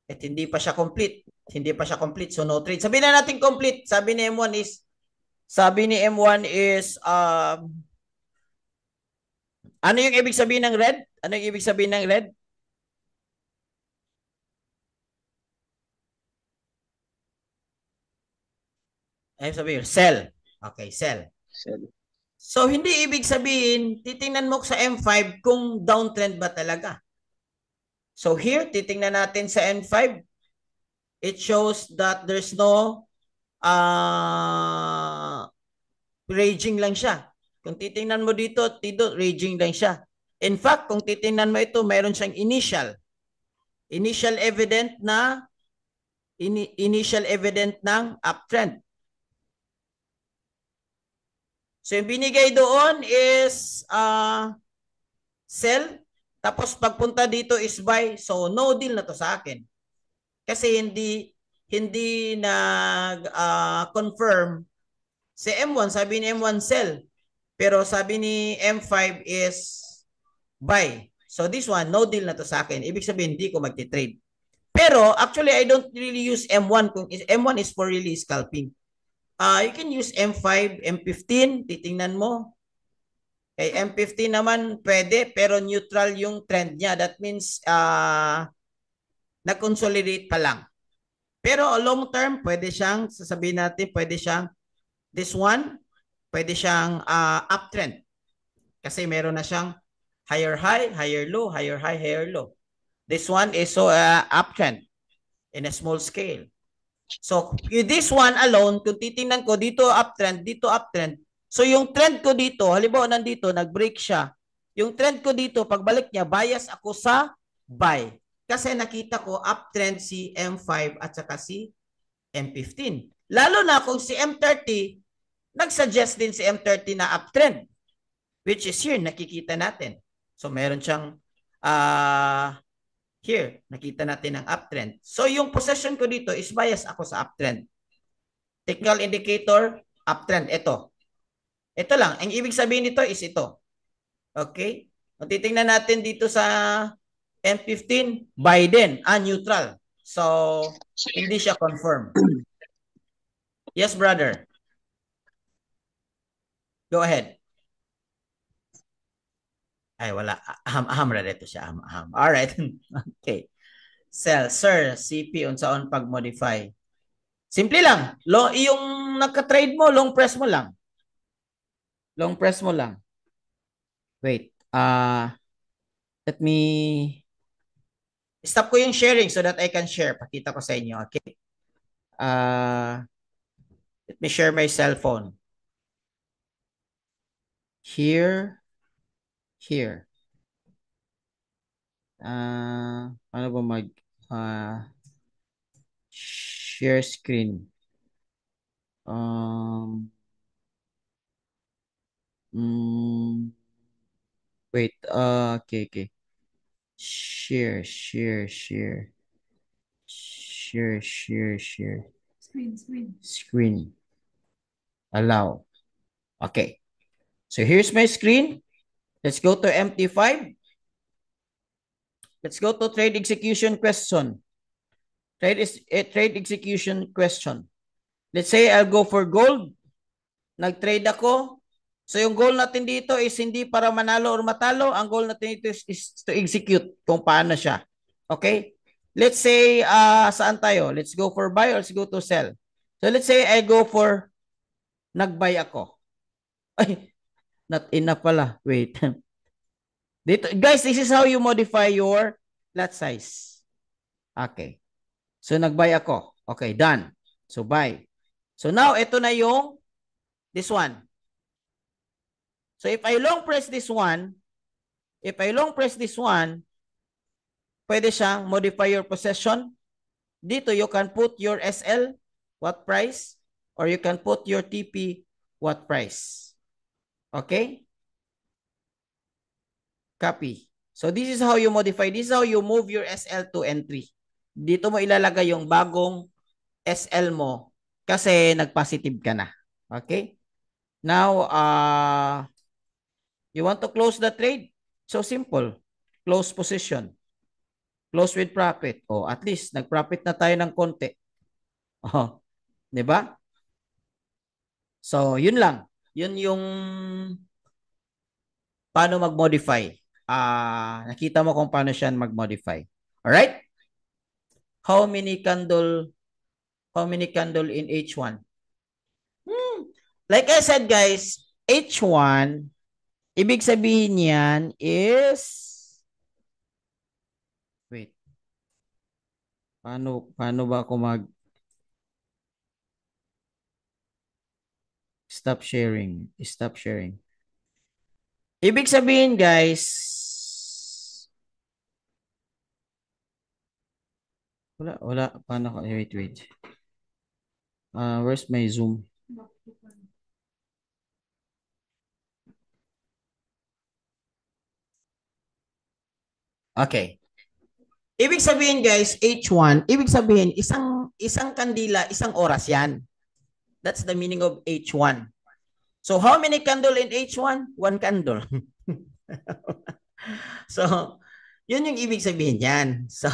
At hindi pa siya complete. Hindi pa siya complete, so no trade. Sabihin na natin complete. Sabi ni M1 is ano yung ibig sabihin ng red? Ano yung ibig sabihin ng red? Ay, sabihin, sell. Okay, sell. Sell. So, hindi ibig sabihin, titingnan mo sa M5 kung downtrend ba talaga. So, here, titingnan natin sa M5. It shows that there's no raging lang siya. Kung titingnan mo dito, raging lang siya. In fact, kung titingnan mo ito, mayroon siyang initial evident ng uptrend. So, yung binigay doon is sell. Tapos, pagpunta dito is buy. So, no deal na to sa akin. Kasi hindi nag-confirm si M1. Sabi ni M1 sell. Pero sabi ni M5 is buy. So, this one, no deal na to sa akin. Ibig sabihin, hindi ko magti-trade. Pero, actually, I don't really use M1. Kung M1 is for really scalping. You can use M5, M15, titingnan mo. Kay M15 naman pwede pero neutral yung trend niya. That means nag-consolidate pa lang. Pero long term, pwede siyang, sasabihin natin, pwede siyang, this one, pwede siyang uptrend. Kasi meron na siyang higher high, higher low, higher high, higher low. This one is so uptrend in a small scale. So, this one alone, kung titingnan ko, dito uptrend, dito uptrend. So, yung trend ko dito, halimbawa nandito, nag-break siya. Yung trend ko dito, pagbalik niya, bias ako sa buy. Kasi nakita ko uptrend si M5 at saka si M15. Lalo na kung si M30, nag-suggest din si M30 na uptrend. Which is here, nakikita natin. So, meron siyang here, nakita natin ang uptrend. So, yung position ko dito is bias ako sa uptrend. Technical indicator, uptrend. Ito. Ito lang. Ang ibig sabihin nito is ito. Okay? Kung titingnan natin dito sa M15, Biden, neutral. So, hindi siya confirm. Yes, brother. Go ahead. Ay, wala. Aham ra dito siya. Aham. Alright. Okay. Sell. Sir, CP, unsaon pag-modify. Simple lang. Yung nagka-trade mo, long press mo lang. Long press mo lang. Wait. Let me stop ko yung sharing so that I can share. Pakita ko sa inyo. Okay. Let me share my cell phone. Here. Paano ba mag share screen? Wait, okay. Share. Screen. Allow. Okay. So here's my screen. Let's go to MT5. Let's go to trade execution question. Trade execution question. Let's say I'll go for gold. Nag-trade ako. So yung goal natin dito is hindi para manalo or matalo. Ang goal natin dito is to execute kung paano siya. Okay? Let's say, saan tayo? Let's go for buy or let's go to sell. So let's say I go for nag-buy ako. Ay, not enough pala. Wait. Dito, guys, this is how you modify your lot size. Okay. So nag-buy ako. Okay, done. So buy. So now, ito na yung this one. So if I long press this one, pwede siyang modify your possession. Dito, you can put your SL, what price, or you can put your TP, what price. Okay? Copy. So this is how you modify. This is how you move your SL to entry. Dito mo ilalagay yung bagong SL mo kasi nag-positive ka na. Okay? Now, you want to close the trade? So simple. Close position. Close with profit. O at least nag-profit na tayo ng konti. Oh, 'di ba? So, yun lang. Yun yung paano mag-modify. Nakita mo kung paano siya mag-modify. Alright? How many candle in H1? Like I said, guys, H1, ibig sabihin yan is, wait, paano ba ako stop sharing. Ibig sabihin, guys, wala, paano ko, wait. Where's my Zoom? Okay. Ibig sabihin, guys, H1, ibig sabihin, isang kandila, isang oras yan. That's the meaning of H1. So, how many candle in H1? One candle. So, yun yung ibig sabihin yan. So,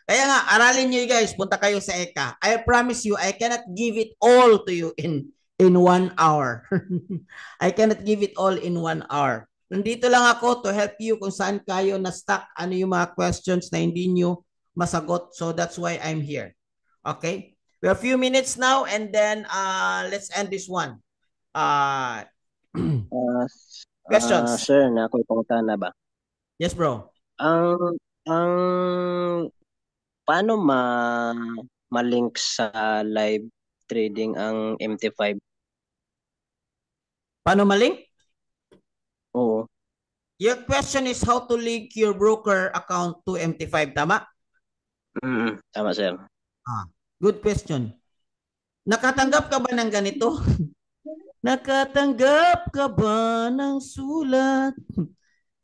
kaya nga, aralin nyo guys, punta kayo sa EKA. I promise you, I cannot give it all to you in 1 hour. I cannot give it all in 1 hour. Nandito lang ako to help you kung saan kayo na-stuck, ano yung mga questions na hindi nyo masagot. So that's why I'm here. Okay? We have a few minutes now and then let's end this one. Ah, Questions? sir, na ako pangutana ba? Yes, bro. Ang paano ma-link sa live trading ang MT5? Paano malink? Oo. Your question is how to link your broker account to MT5, tama? Tama, sir. Good question. Nakatanggap ka ba ng ganito? Nakatanggap ka ba ng sulat?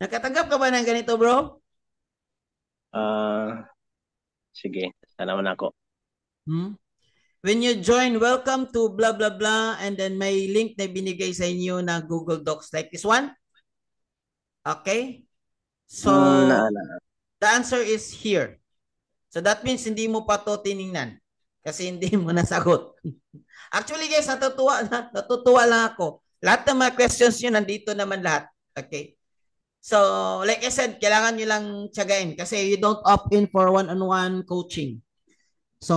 Nakatanggap ka ba ng ganito, bro? Sige, sana man ako. When you join, welcome to blah, blah, blah, and then may link na binigay sa inyo na Google Docs like this one. Okay? So, the answer is here. So, that means hindi mo pa to tiningnan kasi hindi mo nasagot. Actually, guys, natutuwa lang ako. Lahat ng mga questions nyo, nandito naman lahat. Okay? So, like I said, kailangan nyo lang tiyagain kasi you don't opt in for one-on-one coaching. So,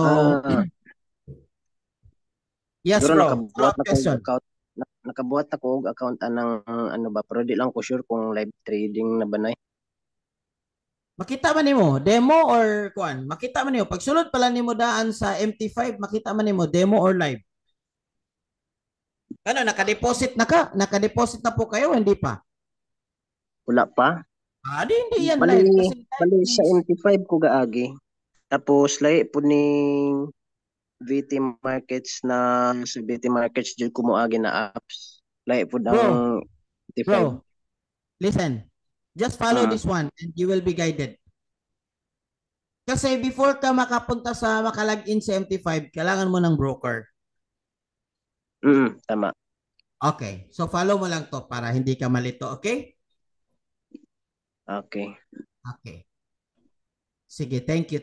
yes, bro. Nakabuhat ako og account anang ano ba, pero di lang ko sure kung live trading na ba na. Makita man nimo demo or kuan? Makita man nimo pag sulod pala nimo daan sa MT5, makita man nimo demo or live. Ano, naka-deposit na ka? Naka-deposit na po kayo, hindi pa? Wala pa. Hindi yan live. Bali sa MT5 ko gaagi. Tapos lahi po ni VT Markets na sa VT Markets dyan ko moagi na apps. Lahi po ang MT5. Bro, listen. Just follow this one and you will be guided. Kasi before ka makapunta sa makalagin sa MT5, kailangan mo ng broker. Tama. Okay. So follow mo lang to para hindi ka malito, okay? Okay. Okay. Sige, thank you.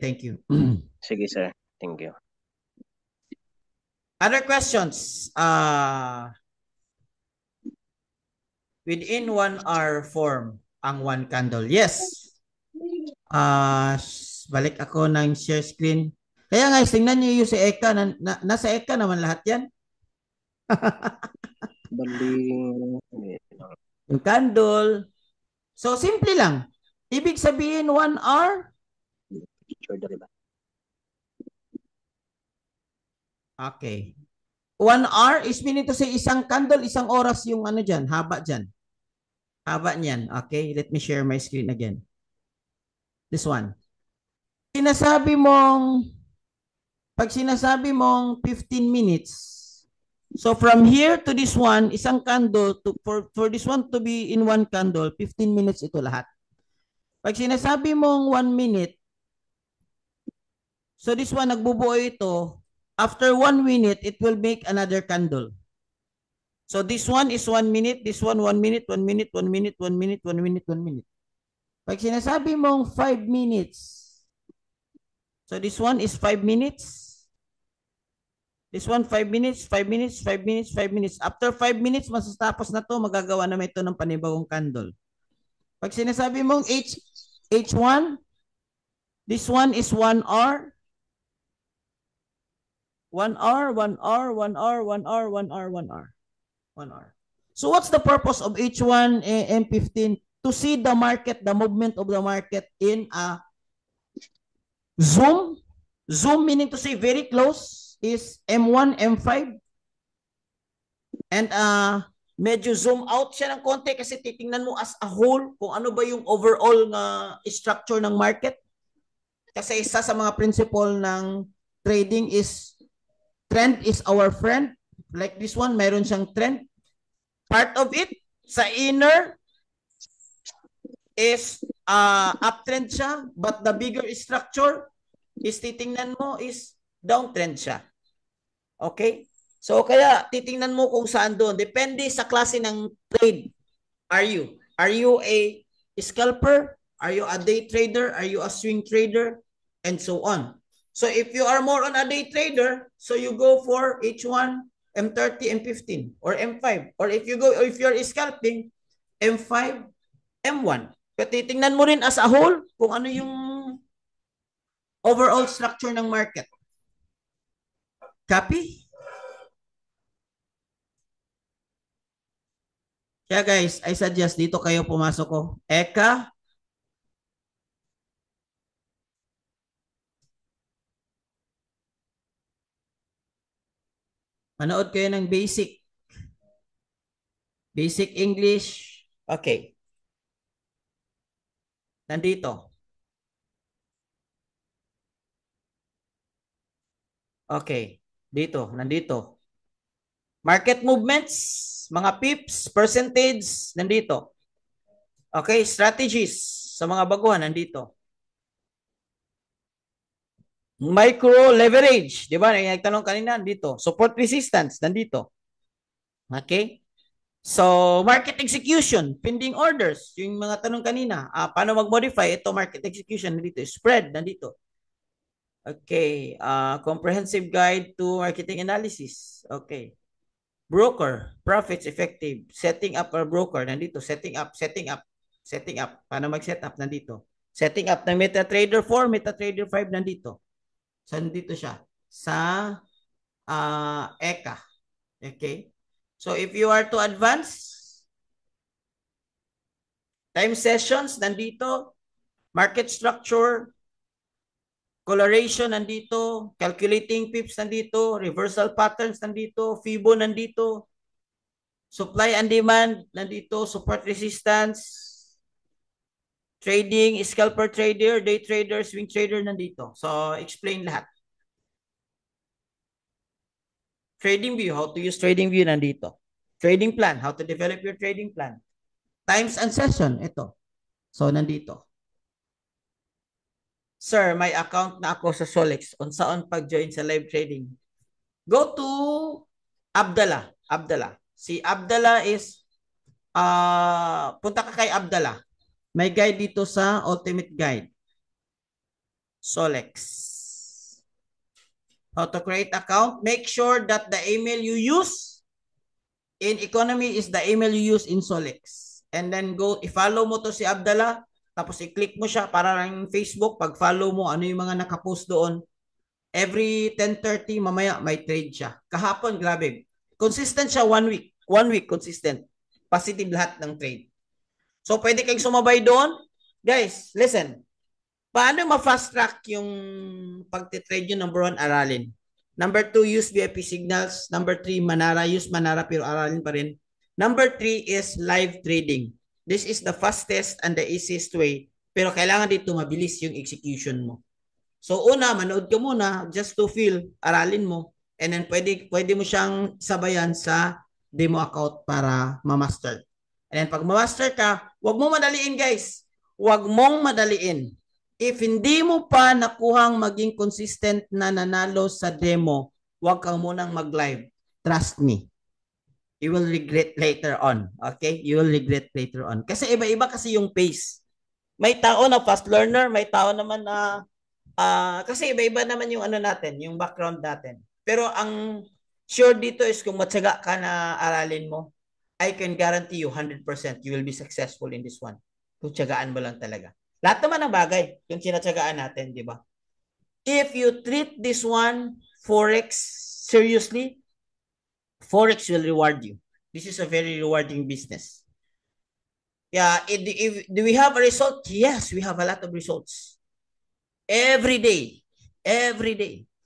Sige, sir. Thank you. Other questions? Within 1 hour form ang one candle. Yes. Balik ako ng share screen. Kaya guys, tingnan niyo yung si Eka. Nasa Eka naman lahat yan. Yung candle. So, simple lang. Ibig sabihin 1 hour. Okay. 1 hour is meaning to say isang candle, isang oras yung ano dyan, haba dyan. Haba niyan. Okay, let me share my screen again. This one. Pag sinasabi mong 15 minutes, so from here to this one, isang candle, for this one to be in one candle, 15 minutes ito lahat. Pag sinasabi mong 1 minute, so this one, nagbubuo ito, after 1 minute, it will make another candle. So this one is 1 minute, this one 1 minute, 1 minute, 1 minute, 1 minute, 1 minute, 1 minute. Pag sinasabi mong 5 minutes, so this one is 5 minutes. This one 5 minutes, 5 minutes, 5 minutes, 5 minutes. After 5 minutes, masatapos na to, magagawa naman ito ng panibagong candle. Pag sinasabi mong H1, this one is 1 hour. 1 hour, 1 hour, 1 hour, 1 hour, 1 hour, 1 hour. 1 hour. So what's the purpose of H1 M15? To see the market, the movement of the market in a zoom. Zoom meaning to say very close is M1, M5. And medyo zoom out siya ng konti kasi titingnan mo as a whole kung ano ba yung overall na structure ng market. Kasi isa sa mga principle ng trading is trend is our friend. Like this one, mayroon siyang trend. Part of it, sa inner, is uptrend siya, but the bigger structure is titingnan mo is downtrend siya. Okay? So, kaya titingnan mo kung saan doon. Depende sa klase ng trade. Are you a scalper? Are you a day trader? Are you a swing trader? And so on. So, if you are more on a day trader, so you go for H1, M30, M15, or M5. Or if you're scalping, M5, M1. Pero titingnan mo rin as a whole kung ano yung overall structure ng market. Copy? Kaya guys, I suggest dito kayo pumasok ko. Eka, manood kayo ng basic. Basic English. Okay. Nandito. Okay. Dito. Nandito. Market movements, mga pips, percentage, nandito. Okay. Strategies sa mga baguhan, nandito. Micro leverage, di ba? Nagtanong kanina, nandito. Support resistance, nandito. Okay. So, market execution, pending orders, yung mga tanong kanina, paano mag-modify ito, market execution, nandito. Spread, nandito. Okay, comprehensive guide to marketing analysis. Okay. Broker, profits effective, setting up a broker, nandito. Setting up. Paano mag-set up, nandito. Setting up ng MetaTrader 4, MetaTrader 5, nandito. So, nandito siya. Sa ECA. Okay. So, if you are to advance, time sessions, nandito. Market structure, coloration, nandito. Calculating pips, nandito. Reversal patterns, nandito. FIBO, nandito. Supply and demand, nandito. Support resistance. Trading, scalper trader, day trader, swing trader, nandito. So, explain lahat. Trading view, how to use trading view, nandito. Trading plan, how to develop your trading plan. Times and session, ito. So, nandito. Sir, may account na ako sa Solex. Unsaon pag-join sa live trading? Go to Abdallah. Si Abdallah is, punta ka kay Abdallah. May guide dito sa Ultimate Guide. Solex. How to create account. Make sure that the email you use in economy is the email you use in Solex. And then go, i-follow mo to si Abdallah. Tapos i-click mo siya para lang Facebook. Pag-follow mo, ano yung mga nakapost doon. Every 10:30, mamaya may trade siya. Kahapon, grabe. Consistent siya 1 week. 1 week consistent. Positive lahat ng trade. So, pwede kayong sumabay doon. Guys, listen. Paano ma-fast track yung pag-trade yun? Number 1, aralin. Number 2, use VIP signals. Number 3, Manara. Use Manara pero aralin pa rin. Number 3 is live trading. This is the fastest and the easiest way. Pero kailangan dito mabilis yung execution mo. So una, manood ka muna just to feel, aralin mo. And then pwede mo siyang sabayan sa demo account para ma-master. And then pag ma-master ka, wag mo madaliin guys. Wag mong madaliin. If hindi mo pa nakuhang maging consistent na nanalo sa demo, wag kang munang mag-live. Trust me. You will regret later on. Okay? You will regret later on. Kasi iba-iba kasi yung pace. May tao na fast learner, may tao naman na kasi iba-iba naman yung ano natin, yung background natin. Pero ang sure dito is kung matyaga ka na aralin mo, I can guarantee you 100% you will be successful in this one. Kung tyagaan mo lang talaga. Lahat naman ng bagay, yung sinatyagaan natin, di ba? If you treat this one, Forex, seriously, Forex will reward you. This is a very rewarding business. Yeah, do we have a result? Yes, we have a lot of results. Every day.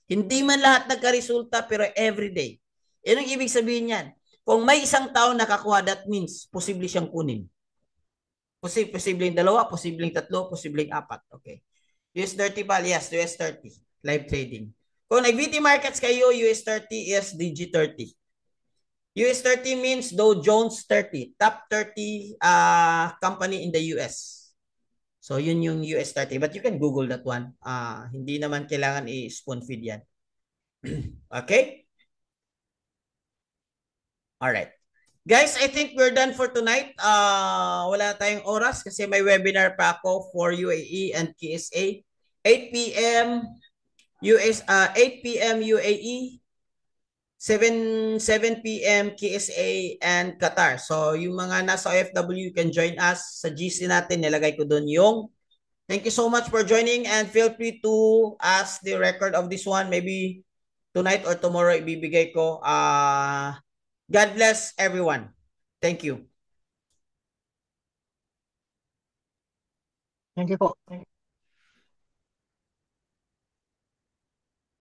Hindi man lahat nagka-resulta, pero every day. Yan ang ibig sabihin yan. Kung may isang tao nakakuha, that means posible siyang kunin. Posibleng 2, posibleng 3, posibleng 4. Okay. US 30 pa, yes, US 30. Live trading. Kung nag-VT markets kayo, US 30 is DG30. US 30 means Dow Jones 30. Top 30 company in the US. So, yun yung US 30. But you can Google that one. Hindi naman kailangan i-spoon feed yan. Okay? Alright. Guys, I think we're done for tonight. Wala na tayong oras kasi may webinar pa ako for UAE and KSA. 8 p.m. 8 p.m. UAE, 7 p.m. KSA and Qatar. So yung mga nasa OFW can join us sa GC natin. Nilagay ko doon yung thank you so much for joining and feel free to ask the record of this one. Maybe tonight or tomorrow ibibigay ko. God bless everyone. Thank you. Thank you po.